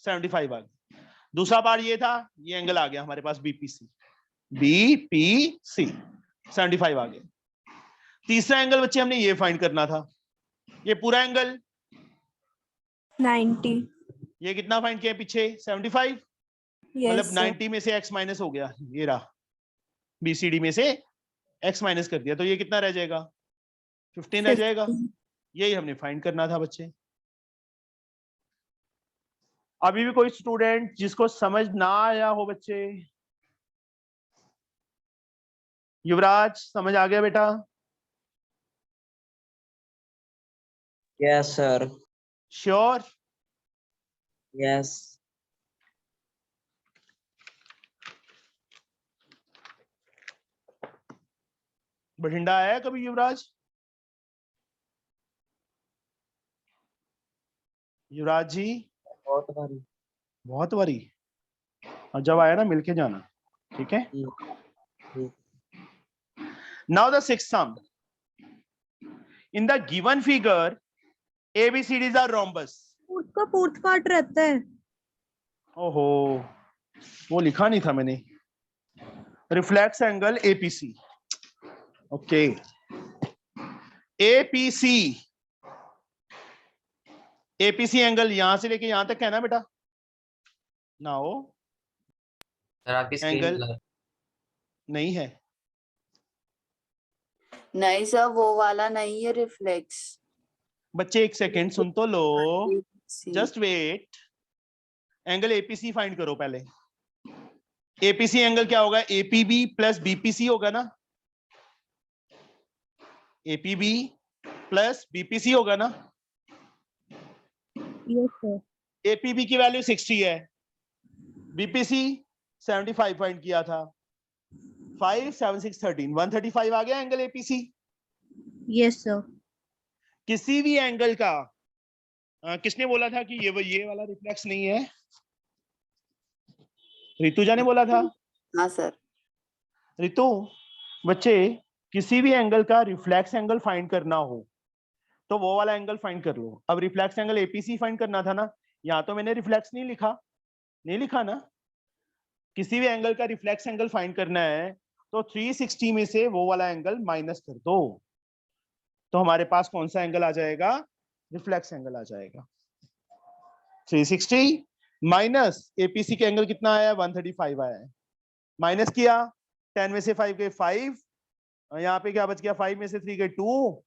75 आ गई। दूसरा पार्ट ये था, ये एंगल आ गया हमारे पास बीपीसी, बीपीसी 75 आ गया। तीसरा एंगल बच्चे हमने ये फाइंड करना था, ये पूरा एंगल 90. ये कितना फाइंड किया पीछे 75, मतलब यस सर. 90 में से x माइनस हो गया, ये रहा बीसीडी में से x माइनस कर दिया तो ये कितना रह जाएगा 15 रह जाएगा। यही हमने फाइंड करना था बच्चे। अभी भी कोई स्टूडेंट जिसको समझ ना आया हो बच्चे? युवराज समझ आ गया बेटा? Yes, sir. Sure? Yes. Bathinda आया है कभी युवराज? युवराज जी बहुत भारी। बहुत बारी, और जब आया ना मिलके जाना, ठीक है? Now the sixth sum. In the given figure, ABCDs are rhombus. उसका फोर्थ पार्ट रहता है। ओहो, वो लिखा नहीं था मैंने। Reflex angle APC. Okay, APC, APC angle यहां से लेके यहां तक है ना बेटा? नाउ सर आपकी स्क्रीन एंगल ब्लर। नहीं है। नहीं सर, वो वाला नहीं है रिफ्लेक्स। बच्चे एक सेकेंड सुन तो लो, just wait. Angle APC find करो पहले। एपीसी एंगल क्या होगा? एपीबी प्लस बीपीसी होगा ना? एपीबी प्लस बीपीसी होगा ना? Yes sir. एपीबी की वैल्यू 60 है, बीपीसी 75 फाइंड किया था। 5 7 6 13 135 आ गया एंगल एपीसी। Yes sir. किसी भी एंगल का किसने बोला था कि ये वाला रिफ्लेक्स नहीं है? रितुजा ने बोला था। हाँ सर। रितु, बच्चे किसी भी एंगल का रिफ्लेक्स एंगल फाइंड करना हो तो वो वाला एंगल फाइंड कर लो। अब रिफ्लेक्स एंगल एपीसी फाइंड करना था ना, यहाँ तो मैंने रिफ्लेक्स नहीं लिखा ना। किसी भी एंगल का रिफ्लेक्स एंगल फाइंड करना है तो 360 में से वो वाला एंगल माइनस कर दो, तो हमारे पास कौन सा एंगल आ जाएगा? रिफ्लेक्स एंगल आ जाएगा। 360 माइनस एपीसी के एंगल कितना आया? 135 आया है। माइनस किया, 10 में से 5 गए 5, यहाँ पे क्या बच गया? 5 में से 3 गए 2,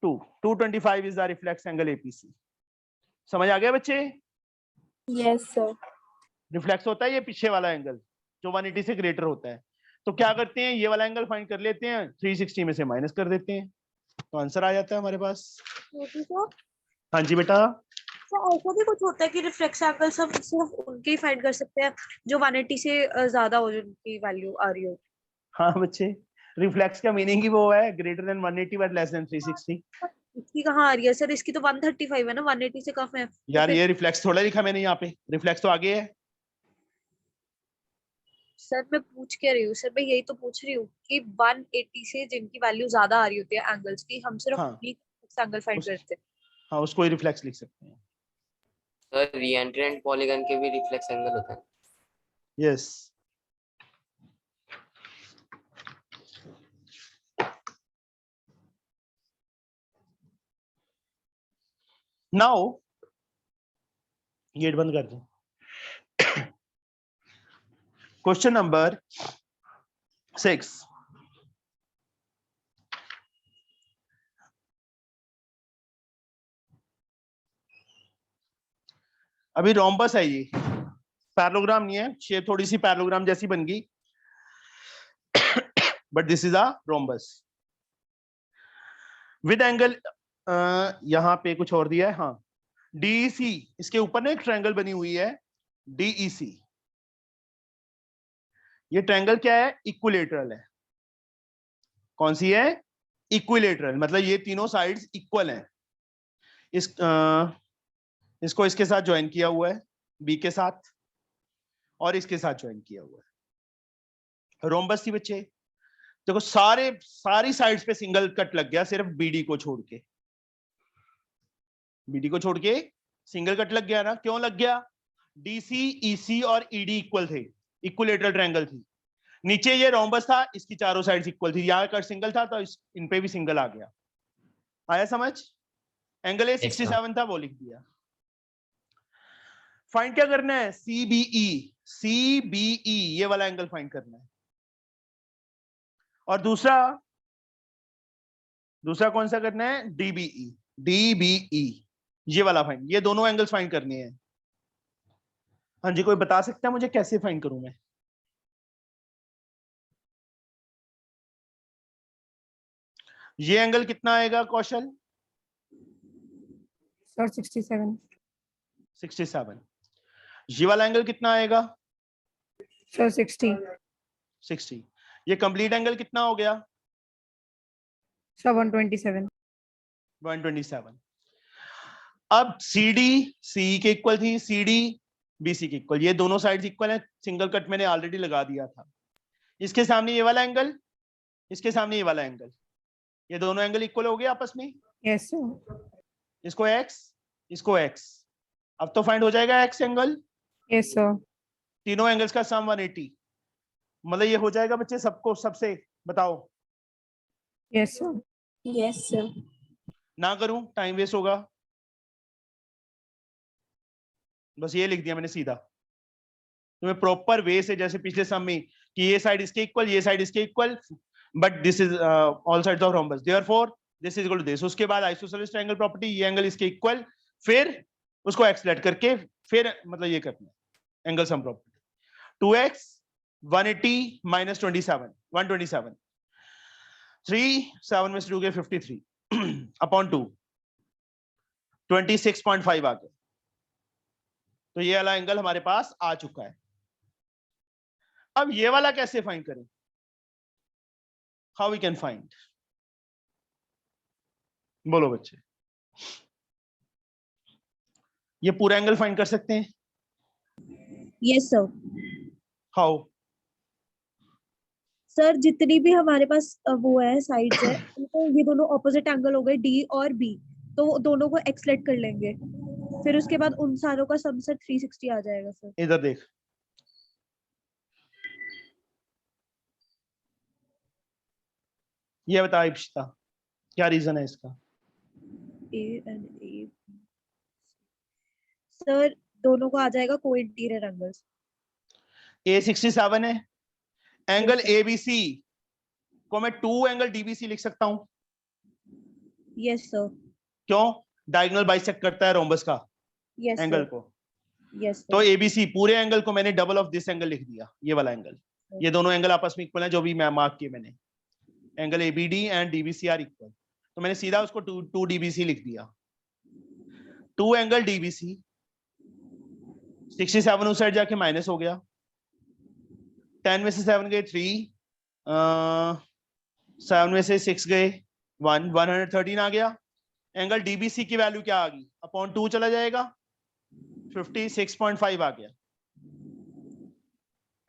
225 is the reflex angle APC. समझ आ गया बच्चे? Yes, sir. रिफ्लेक्स होता है ये पीछे वाला एंगल जो 180 से ग्रेटर होता है। तो क्या करते हैं, ये वाला एंगल फाइंड कर लेते हैं, 360 में से माइनस कर देते हैं, तो आंसर आ जाता है हमारे पास। हाँ जी बेटा। सर ऐसा भी कुछ होता है कि रिफ्लेक्स एंगल सब सिर्फ उनके ही फाइंड कर सकते हैं जो 180 से ज्यादा हो, जो उनकी वैल्यू आ रही हो? हाँ बच्चे, रिफ्लेक्स का मीनिंग ही वो है, greater than 180 but less than 360। इसकी कहाँ आ रही है सर? इसकी तो 135 है ना, 180 से कम है। तो यार फिर ये रिफ्लेक्स थोड़ा लिखा मैंने यहाँ पे, रिफ्लेक्स तो आगे है। सर मैं पूछ के रही हूँ सर, मैं यही तो पूछ रही हूँ कि 180 से जिनकी वैल्यू ज्यादा आ रही होती है एंगल्स की, हम सिर्फ हाँ एंगल फाइंड करते हैं। हाँ, उसको ही रिफ्लेक्स लिख सकते हैं। सर रीएंट्रेंट पॉलीगन के भी रिफ्लेक्स एंगल होता है। यस। नाउ गेट बंद कर दो। Question number 6। अभी रोम्बस है ये, पैरेललोग्राम नहीं है, शेप थोड़ी सी पैरेललोग्राम जैसी बन गई, but this is a rhombus with angle. यहां पे कुछ और दिया है, हाँ, डीईसी, इसके ऊपर ना एक ट्रायंगल बनी हुई है डीईसी। ये ट्रायंगल क्या है? इक्विलेटरल है। कौन सी है? इक्विलेटरल, मतलब ये तीनों साइड्स इक्वल हैं। इसको इसके साथ ज्वाइन किया हुआ है, बी के साथ, और इसके साथ ज्वाइन किया हुआ है। रोम्बस थी बच्चे, देखो सारी साइड्स पे सिंगल कट लग गया, सिर्फ बीडी को छोड़ के। बीडी को छोड़ के सिंगल कट लग गया ना, क्यों लग गया? डीसी, ईसी और ईडी इक्वल थे, इक्विलेटरल ट्रायंगल थी। नीचे ये रोम्बस था, इसकी चारों साइड्स इक्वल थी, यहाँ कट सिंगल था तो इन पे भी सिंगल आ गया। आया समझ? एंगल ए 67 था, वो लिख दिया। फाइंड क्या करना है? सीबीई, सीबीई ये वाला एंगल फाइंड करना है। और दूसरा कौन सा करना है? डीबीई, डीबीई ये वाला फाइंड, ये दोनों एंगल्स फाइंड करने हैं। हाँ जी, कोई बता सकता है मुझे कैसे फाइंड करूं मैं? ये एंगल कितना आएगा कौशल? Sir, 67. 67. ये वाला एंगल कितना आएगा? Sir, 60. 60. ये कंप्लीट एंगल कितना हो गया? Sir, 127. 127. अब CD CE के इक्वल थी, CD BC के इक्वल, ये दोनों साइड्स इक्वल है, सिंगल कट मैंने ऑलरेडी लगा दिया था। इसके सामने ये वाला एंगल, इसके सामने ये वाला एंगल, ये दोनों एंगल इक्वल हो गए आपस में। Yes, sir. इसको x, इसको x, अब तो फाइंड हो जाएगा x एंगल, Yes, sir. तीनों एंगल्स का सम 180, मतलब ये हो जाएगा बच्चे सबको, सबसे बताओ। Yes, sir. Yes, sir. ना करूं, टाइम वेस्ट होगा, बस ये लिख दिया मैंने सीधा। तुम्हें प्रॉपर वे से, जैसे पिछले सम में कि ये साइड इसके इक्वल, ये साइड इसके equal, but this is all sides of rhombus, therefore this is equal to this. उसके बाद आइसोसेलेस ट्रायंगल प्रॉपर्टी, ये एंगल इसके इक्वल, फिर उसको एक्सलेट करके फिर मतलब ये करना है angle sum property. 2x 180 minus 27 127, 3 7 में से 2 के 53 अपॉन 2 26.5 आ गया। तो ये वाला एंगल हमारे पास आ चुका है। अब ये वाला कैसे फाइंड करें? How we can find? बोलो बच्चे। ये पूरा एंगल फाइंड कर सकते हैं? Yes sir. हाउ? सर जितनी भी हमारे पास वो है साइड्स है, तो ये दोनों ऑपोजिट एंगल हो गए डी और बी, तो दोनों को एक्सलेट कर लेंगे, फिर उसके बाद उन सारों का सम से 360 आ जाएगा सर। इधर देख, ये बता इप्सिता, क्या रीजन है इसका? ए एंड ए सर दोनों को आ जाएगा को इंटीरियर एंगल्स। ए 67 है, एंगल Yes, sir. एबीसी को मैं 2 एंगल डीबीसी लिख सकता हूं। Yes sir. क्यों? डायगोनल बाइसेक्ट करता है रोम्बस का यस एंगल सर। को। यस तो सर। एबीसी पूरे एंगल को मैंने डबल ऑफ दिस एंगल लिख दिया, ये वाला एंगल। ये दोनों एंगल आपस में इक्वल है, जो भी मैं मार्क किए मैंने, angle ABD and DBC are equal, तो मैंने सीधा उसको 2 डीबीसी लिख दिया। 2 एंगल डीबीसी, 67 उस साइड जाके माइनस हो गया, 10 में से 7 गए 3, 7 में से 6 गए 1, 113 आ गया। एंगल डीबीसी की वैल्यू क्या आ गई? अपॉन 2 चला जाएगा, 56.5 आ गया।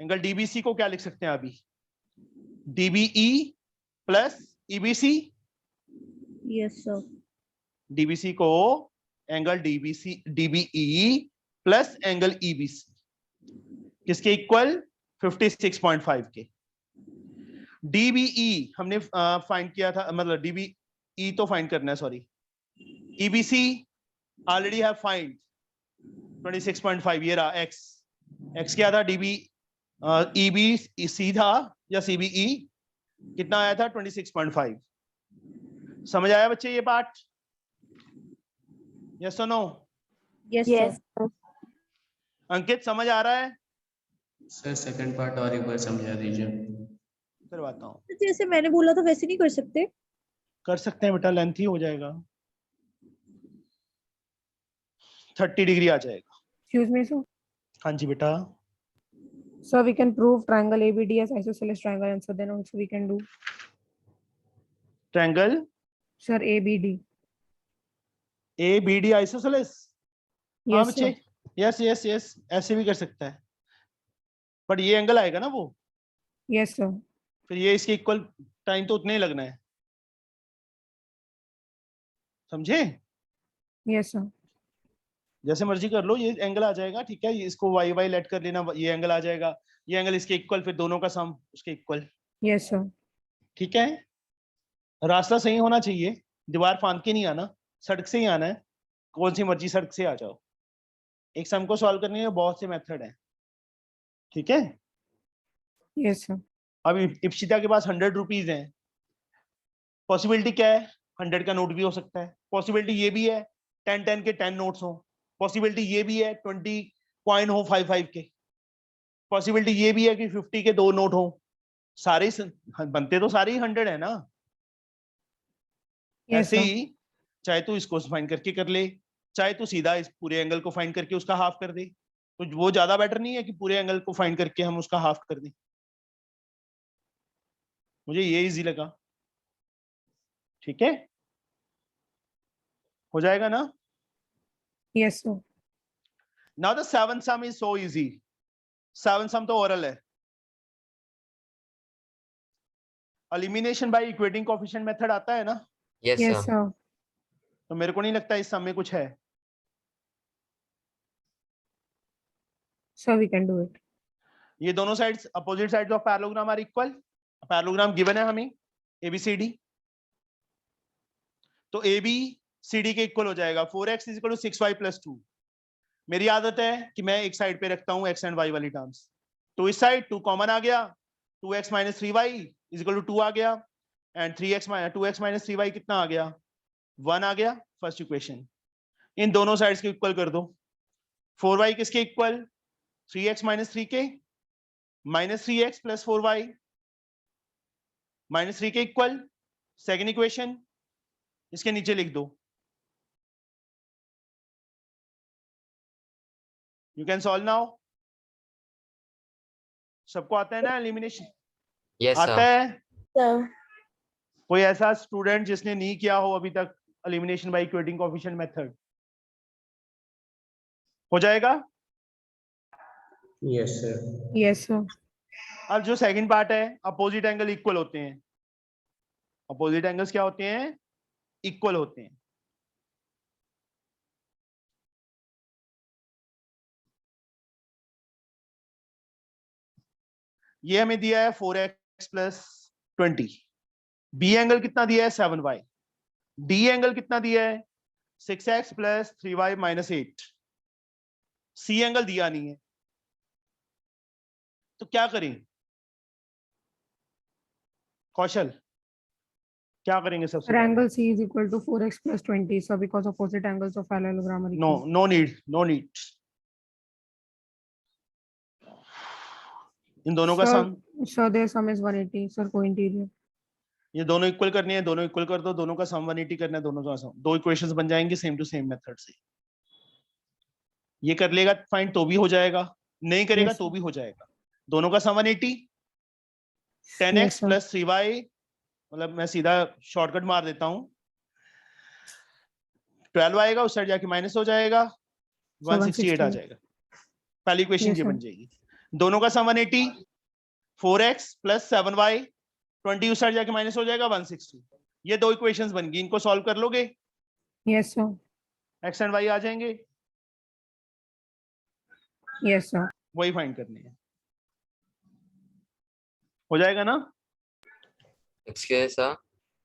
एंगल डीबीसी को क्या लिख सकते हैं अभी? DBE plus EBC. Yes sir. DBC को angle DBC DBE plus angle EBC किसके इक्वल? 56.5 के। डीबीई हमने फाइंड किया था, मतलब डीबीई तो फाइंड करना है, sorry, EBC already have find 26.5, ये रहा एक्स। एक्स क्या था? डीबी ईबी था या सीबीई, कितना आया था? 26.5। समझ आया बच्चे ये पार्ट? यस और no? Yes Yes, sir. sir. Ankit समझ आ रहा है? सर सेकंड पार्ट और एक बार समझा दीजिए। करवाता हूँ। जैसे मैंने बोला था वैसे नहीं कर सकते? कर सकते हैं बेटा, लेंथ ही हो जाएगा, 30 डिग्री आ जाएगा। Excuse me, sir. हाँ जी बेटा। So we can prove triangle ABD as isosceles triangle, and so then also we can do, triangle sir, ABD. A B D isosceles. हाँ Yes, बच्चे, sir. यस यस यस, ऐसे भी कर सकता है, बट ये एंगल आएगा ना वो, Yes, sir. फिर ये इसके इक्वल, टाइम तो उतना ही लगना है, समझे? Yes, sir. जैसे मर्जी कर लो, ये एंगल आ जाएगा, ठीक है, इसको वाई वाई लेट कर लेना, ये एंगल आ जाएगा, ये एंगल इसके इक्वल, फिर दोनों का सम उसके इक्वल, Yes, sir. ठीक है। रास्ता सही होना चाहिए, दीवार फांद के नहीं आना, सड़क से ही आना है, कौन सी मर्जी सड़क से आ जाओ। एक सम को सॉल्व करने के बहुत से मेथड हैं, ठीक है। Yes, sir. अब इप्सिता के पास 100 रुपीज हैं, पॉसिबिलिटी क्या है? 100 का नोट भी हो सकता है, पॉसिबिलिटी ये भी है 10 के 10 नोट्स हो, पॉसिबिलिटी ये भी है 20 कॉइन हो 5 के, पॉसिबिलिटी ये भी है कि 50 के 2 नोट हो, सारे बनते तो सारे ही 100 है ना। Yes, ऐसे sir. ही चाहे तू इसको फाइंड करके कर ले, चाहे तो सीधा इस पूरे एंगल को फाइंड करके उसका हाफ कर दे, तो वो ज्यादा बेटर नहीं है कि पूरे एंगल को फाइंड करके हम उसका हाफ कर दें? मुझे ये इजी लगा। ठीक है, हो जाएगा ना? Yes, sir. Now the seven sum is so easy. Seven sum तो ओरल है। Elimination by equating coefficient method आता है ना? Yes Yes, sir. sir. तो मेरे को नहीं लगता इस सम में कुछ है। Sir, we can do it. ये दोनों sides opposite sides of parallelogram are equal. Parallelogram given है हमें ABCD, तो AB CD के इक्वल हो जाएगा। 4x = 6y + 2। मेरी आदत है कि मैं एक साइड पे रखता हूं x एंड y वाली टर्म्स, तो इस साइड 2 कॉमन आ गया, 2x - 3y = 2 आ गया, एंड 2x - 3y कितना आ गया? 1 आ गया। First equation. इन दोनों साइड्स के इक्वल कर दो। 4y किसके इक्वल? 3x - 3 के, -3x + 4y -3 के इक्वल। सेकेंड इक्वेशन इसके नीचे लिख दो। You can solve now. सबको आता है ना एलिमिनेशन? यस आता सर। है? Sir. कोई ऐसा स्टूडेंट जिसने नहीं किया हो अभी तक elimination by equating coefficient method? हो जाएगा? Yes, sir. Yes, sir. अब जो सेकंड पार्ट है, अपोजिट एंगल इक्वल होते हैं। अपोजिट एंगल्स क्या होते हैं? इक्वल होते हैं। ये हमें दिया है 4x + 20। बी एंगल कितना दिया है? 7y। डी एंगल कितना दिया है? 6x + 3y - 8। सी एंगल दिया नहीं है, तो क्या करें? कौशल क्या करेंगे सबसे Sir, पहले? angle C is equal to 4x + 20. So, because opposite angles of parallelogram are no equal. No need. इन दोनों का Sir, some, sir, their sum is 180. Sir, co-interior. ये दोनों इक्वल करनी है, दोनों इक्वल कर दो। दोनों का सम 180 करना है, दोनों का सम। दो इक्वेशंस बन जाएंगे सेम टू सेम मेथड से। ये कर लेगा फाइंड तो भी हो जाएगा, नहीं करेगा Yes, तो sir. भी हो जाएगा। दोनों का sum 180। 10x Yes, sir. + 3y, मतलब मैं सीधा शॉर्टकट मार देता हूं, 12 आएगा, उस साइड जाके माइनस हो जाएगा, 168 आ जाएगा। पहली इक्वेशन Yes, ये sir. बन जाएगी। दोनों का सम 180, 4x + 7y, 20 उस साइड जाके माइनस हो जाएगा, 160। ये दो इक्वेशंस बन गई, इनको सॉल्व कर लोगे, Yes, sir. x and y आ जाएंगे। Yes, sir. वही फाइंड करनी है। हो जाएगा ना? Excuse sir.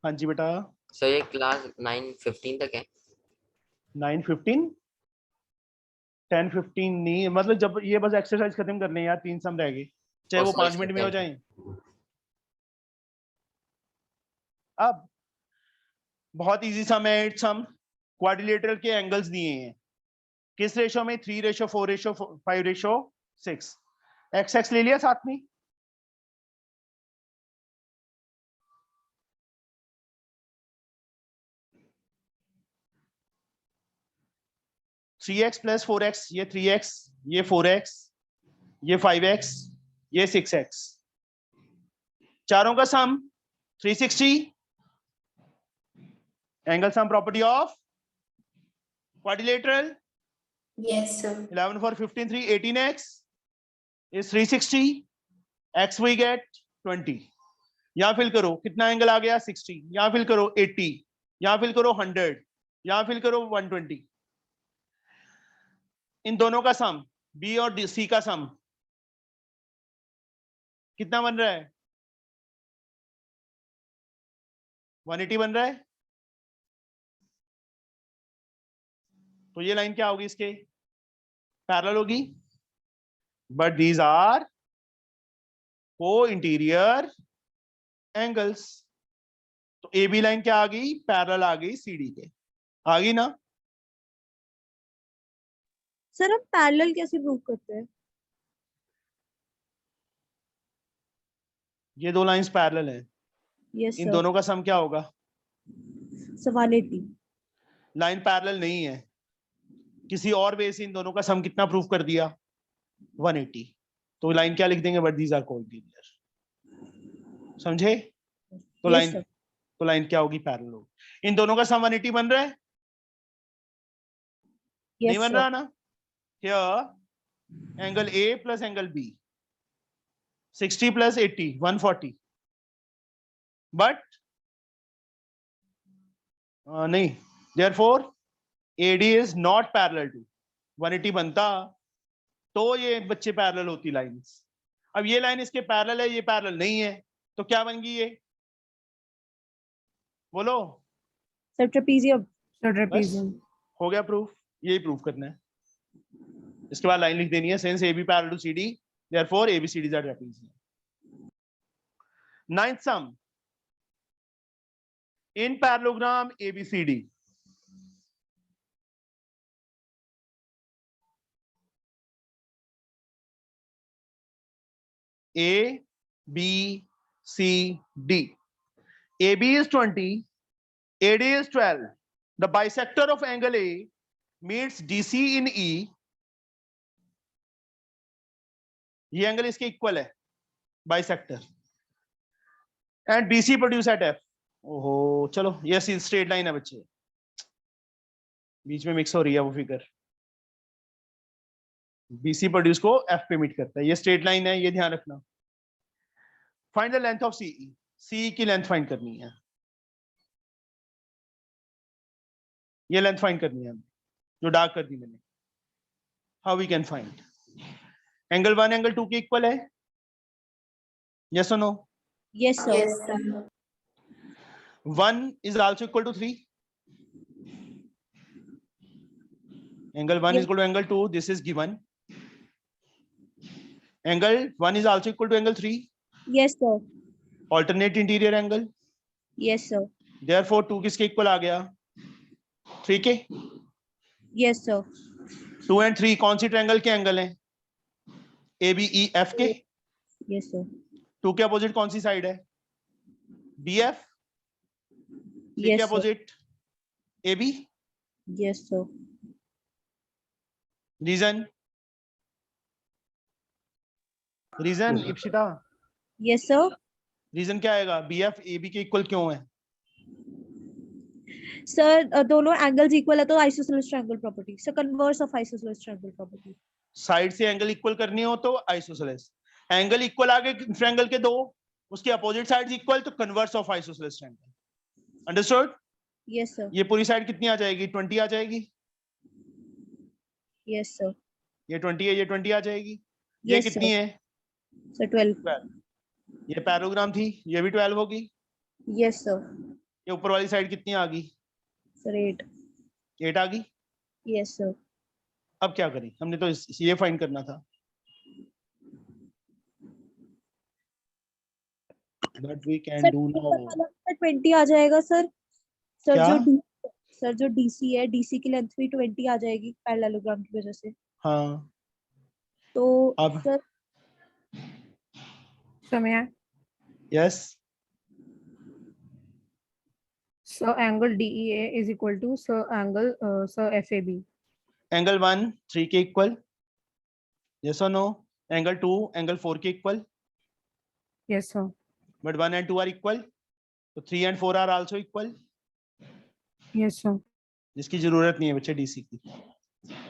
हाँ जी बेटा। सर ये क्लास 9:15 तक है। 9:15, 10:15 नहीं, मतलब जब ये बस एक्सरसाइज खत्म करने हैं यार, 3 सम रह गए, चाहे वो 5 मिनट में हो जाए। अब बहुत इजी सम है, 8 सम। क्वाड्रिलेटरल के एंगल्स दिए हैं, किस रेशो में? 3:4:5:6। x ले लिया साथ में, थ्री एक्स + 4x, ये 3x, ये 4x, ये 5x, ये 6x, चारों का सम 360। Angle sum property of quadrilateral. Yes, sir. 11 4 15 3 18x is 360, x we get 20। यहां फिल करो, कितना एंगल आ गया? 60। यहां फिल करो 80, यहां फिल करो 100, यहां फिल करो 120। इन दोनों का सम, बी और सी का सम कितना बन रहा है? 180 बन रहा है। तो ये लाइन क्या होगी? इसके पैरेलल होगी, बट दीज आर को इंटीरियर एंगल्स। तो ए बी लाइन क्या आ गई? पैरेलल आ गई सीडी के, आ गई ना? सर हम पैरेलल कैसे प्रूव करते हैं? ये दो लाइंस पैरेलल हैं, यस इन सर। दोनों का सम क्या होगा? 180। लाइन पैरेलल नहीं है, किसी और वे से इन दोनों का सम कितना प्रूफ कर दिया 180, तो लाइन क्या लिख देंगे, बट दीज आर कोइंटीरियर, समझे? तो Yes, लाइन sir. तो लाइन क्या होगी, पैरेलल होगी। इन दोनों का सम 180 बन रहा है, Yes, नहीं बन sir. रहा ना? Here angle A plus angle B 60 plus 80 140, but नहीं, therefore AD is not parallel to 180 बनता तो ये बच्चे पैरेलल होती लाइंस। अब ये लाइन इसके पैरेलल है, ये पैरेलल नहीं है, तो क्या बन गई ये, बोलो? Sir, trapezium. So बस trapezium. हो गया प्रूफ, यही प्रूफ करना है। इसके बाद लाइन लिख देनी है, since AB parallel to CD therefore ABCDs are trapezium. Ninth sum, in parallelogram ABCD A B C D, AB is 20, AD is 12. The bisector of angle A meets DC in E. ये angle इसके equal है, bisector, and BC produce at F. ओहो चलो, ये straight line है बच्चे, बीच में mix हो रही है वो फिगर। BC प्रोड्यूस को F पे मीट करता है, ये स्ट्रेट लाइन है, ये ध्यान रखना। Find the length of CE, CE की लेंथ फाइंड करनी है, ये लेंथ फाइंड करनी है जो डार्क कर दी मैंने। How we can find? Angle 1 angle 2 के इक्वल है, यस और no? Yes, sir. Yes, sir. 1 is also equal to 3. Angle 1 is Yes. equal to angle 2, this is given. Angle 1 is also equal to angle 3. Yes, sir. Alternate interior angle. Yes, sir. Therefore 2 किसके equal आ गया, 3 के। Yes, sir. 2 and 3 कौन सी triangle के angle हैं, ABEF के। Yes, sir. 2 के opposite कौन सी साइड है, BF। 3 Yes, के sir. Opposite AB। Yes, sir. Reason, reason Ipsita, Yes, sir. Reason क्या आएगा, BF AB के इक्वल क्यों है? Sir, दोनों एंगल्स इक्वल है तो isosceles triangle property. Sir, converse of isosceles triangle property. Side से एंगल इक्वल करनी हो तो आइसोसेलेस, एंगल इक्वल आगे ट्रायंगल के दो, उसके अपोजिट साइड्स इक्वल तो converse of isosceles triangle. Understood? Yes, sir. ये पूरी साइड कितनी आ जाएगी, 20 आ जाएगी। Yes, sir. ये 20 है, ये 20 आ जाएगी। ये Yes, कितनी sir. है, Sir, 12. 12। ये पैरोग्राम थी, ये भी 12 होगी। Yes, sir. ये ऊपर वाली साइड कितनी आ गई, Sir, 8. 8 आ गई। Yes, sir. अब क्या करें, हमने तो ये फाइंड करना था, but we can Sir, do now. 20 आ जाएगा सर। सर क्या? जो DC है, DC की लेंथ भी 20 आ जाएगी पैरेललोग्राम की वजह से। हाँ तो अब sir So may I? Yes, So angle DEA is equal to angle FAB. Angle 1 3 के इक्वल, यस और नो? एंगल 2 एंगल 4 के equal, Yes, sir. but 1 and 2 are equal, so 3 and 4 are also equal. Yes, sir. जिसकी जरूरत नहीं है बच्चे DC की,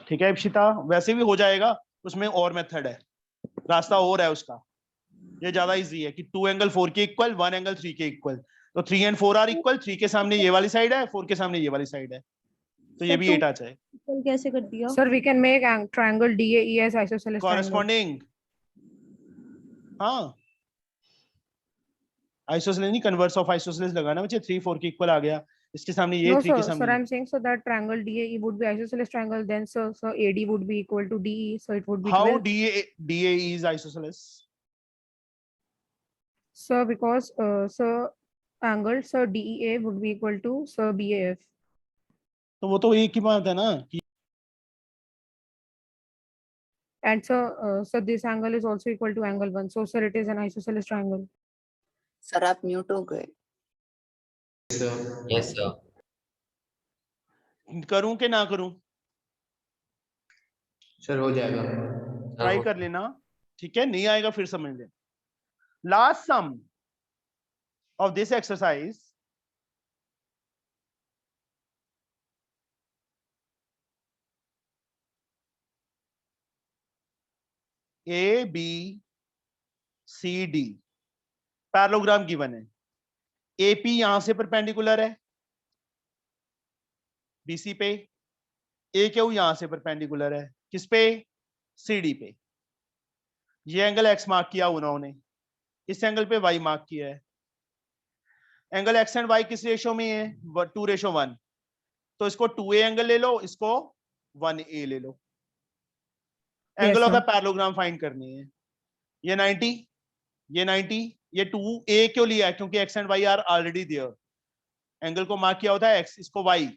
ठीक है इप्सिता? वैसे भी हो जाएगा, उसमें और मेथड है, रास्ता और है उसका, ये ज्यादा इजी है कि 2 एंगल 4 के इक्वल 1 एंगल 3 के इक्वल, तो 3 and 4 आर इक्वल, 3 के सामने ये वाली साइड है, 4 के सामने ये वाली साइड है, तो ये भी 8 आ जाए। इक्वल कैसे कर दिया? Sir, we can make triangle DAE as isosceles triangle. Corresponding, हाँ आइसोसेलेस नहीं, कन्वर्स ऑफ आइसोसेलेस लगाना बच्चे। 3 4 के इक्वल आ गया, इसके सामने ये, No, 3 के sir. Sir, सामने I'm saying so that triangle DAE would be isosceles triangle. Then, so AD would be equal to DE. So it would be how 12. DAE is isosceles? So because angle DEA would be equal to BAF. तो वो तो एक ही बात है ना कि And so this angle is also equal to angle 1. So sir, it is an isosceles triangle. Sir आप mute हो गए। sir. Yes, sir. करूं कि ना करूं, सर हो जाएगा। ट्राई हो- कर लेना, ठीक है, नहीं आएगा फिर समझ लेना। Last sum of this exercise A B C D parallelogram given है। एपी यहां से परपेंडिकुलर है बीसी पे, ए क्यू यहां से परपेंडिकुलर है किस पे, सीडी पे। ये एंगल एक्स मार्क किया उन्होंने, इस एंगल पे वाई मार्क किया है। एंगल एक्स एंड वाई किस रेशो में है, 2:1। तो इसको 2a एंगल ले लो, इसको 1a ले लो। Angle of the sir. Parallelogram find करनी है। ये 90, ये 90, ये 2a क्यों लिया है, क्योंकि x and y are already there. Angle को मार्क किया होता है x, इसको y,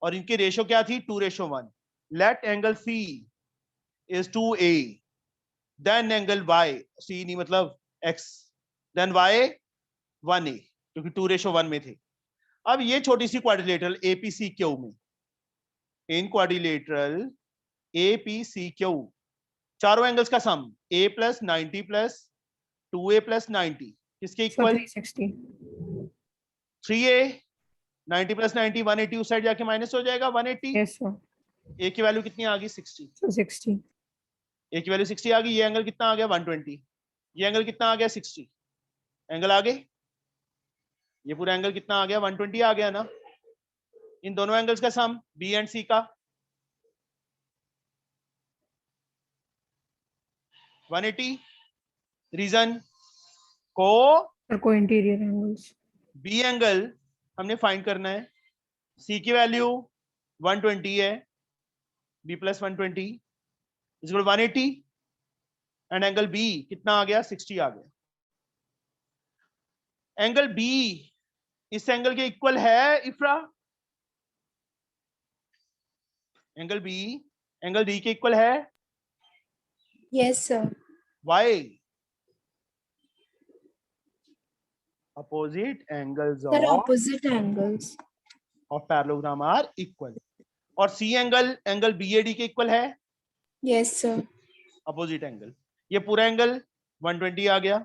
और इनकी रेशो क्या थी, 2:1। Let angle c is 2a, then angle y, c नहीं मतलब x, देन y 1a, क्योंकि 2:1 में थे। अब ये छोटी सी क्वाड्रिलेटरल APCQ में, इन क्वाड्रिलेटरल APCQ चारों एंगल्स का सम a plus 90 plus 2a plus 90 किसके So इक्वल, 360. 3a, 90 प्लस 90 180, उस साइड जाके माइनस हो जाएगा 180। Yes, sir. a की वैल्यू कितनी आ गई 60, So 60. a की वैल्यू 60 आ गई। ये एंगल कितना आ गया 120, ये एंगल कितना आ गया 60, एंगल आगे, ये पूरा एंगल कितना आ गया 120 आ गया ना। इन दोनों एंगल्स का सम b एंड c का 180। रीजन को Sir, co-interior angles. B angle हमने फाइंड करना है, सी की वैल्यू 120 है, B plus 120 equal 180, and angle B कितना आ गया 60 आ गया। एंगल बी इस एंगल के इक्वल है Ifra, angle B angle D के इक्वल है, Yes, sir. Why opposite angles Sir, of opposite angles. Parallelogram are equal. और सी एंगल एंगल बीएडी के इक्वल है, Yes, sir. Opposite angle. ये पूरा एंगल 120 आ गया,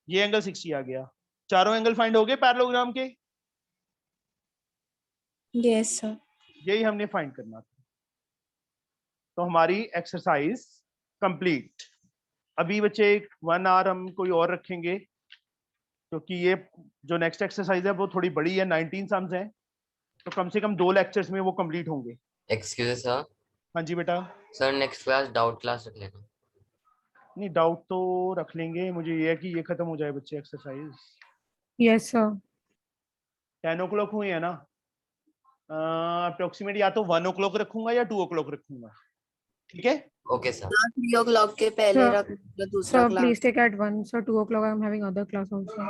ये एंगल 60 आ गया, चारों एंगल फाइंड हो गए पैरेललोग्राम के। Yes, sir. यही हमने फाइंड करना था। तो हमारी एक्सरसाइज कंप्लीट। अभी बच्चे 1 आवर हम कोई और रखेंगे, क्योंकि ये जो नेक्स्ट एक्सरसाइज है वो थोड़ी बड़ी है, 19 सम्स हैं, तो कम से कम 2 लेक्चर्स में वो कंप्लीट होंगे। एक्सक्यूज सर, हाँ जी बेटा। Sir next class doubt class रख लेना। नहीं डाउट तो रख लेंगे, मुझे ये है कि ये खत्म हो जाए बच्चे एक्सरसाइज। Yes, sir. 10 o'clock हुए है ना, अप्रोक्सीमेट या तो 1 o'clock रखूंगा या 2 o'clock रखूंगा, ठीक है। Okay sir. 3 o'clock के पहले Sir, रख लो दूसरा Sir, class. please take at 1. Sir, 2 o'clock I'm having other class also.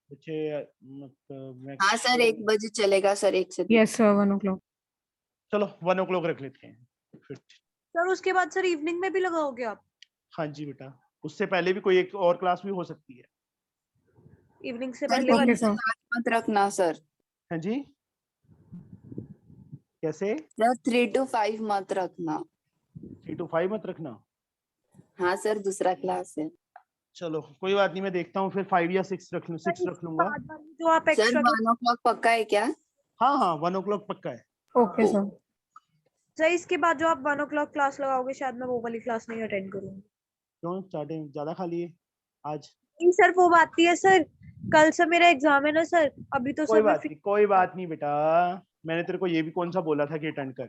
बच्चे मतलब हाँ सर 1 बजे चलेगा सर, 1 से 2। Yes, sir, 1 o'clock. चलो 1 o'clock रख लेते हैं फिर। सर उसके बाद सर इवनिंग में भी लगाओगे आप, हाँ जी बेटा, उससे पहले भी कोई एक और क्लास भी हो सकती है। इवनिंग से सर पहले Okay, वाली। sir. मत रखना सर। हाँ जी, कैसे सर 3 to 5 मत रखना। 3 to 5 मत रखना। हाँ सर दूसरा क्लास है। चलो कोई बात नहीं, मैं देखता हूँ फिर 5 या 6 रख लूँ, 6 रख लूंगा। बाद वाली जो आप सर एक्स्ट्रा 1 o'clock पक्का है क्या? हाँ हाँ 1 o'clock पक्का है। Okay, sir. सर इसके बाद जो आप 1 o'clock क्लास लगाओगे शायद मैं वो वाली क्लास नहीं अटेंड करूंगी। क्यों, चार्टिंग ज्यादा खा लिए आज? नहीं सर वो बात नहीं है सर, कल से मेरा एग्जाम है ना सर, अभी तो कोई सर मैं बात नहीं, कोई बात नहीं बेटा, मैंने तेरे को ये भी कौन सा बोला था कि अटेंड कर।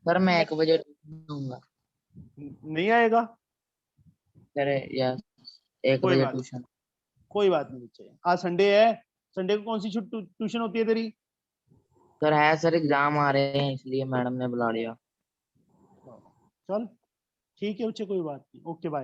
सर मैं 1 बजे दूंगा। नहीं आएगा, सर यस 1 कोई बजे बात ट्यूशन। कोई बात नहीं बच्चे, आज संडे है, संडे को कौन सी ट्यूशन होती है तेरी? सर है सर, एग्जाम आ रहे हैं इसलिए मैडम ने बुला लिया। चल ठीक है बच्चे, कोई बात नहीं, ओके बाय।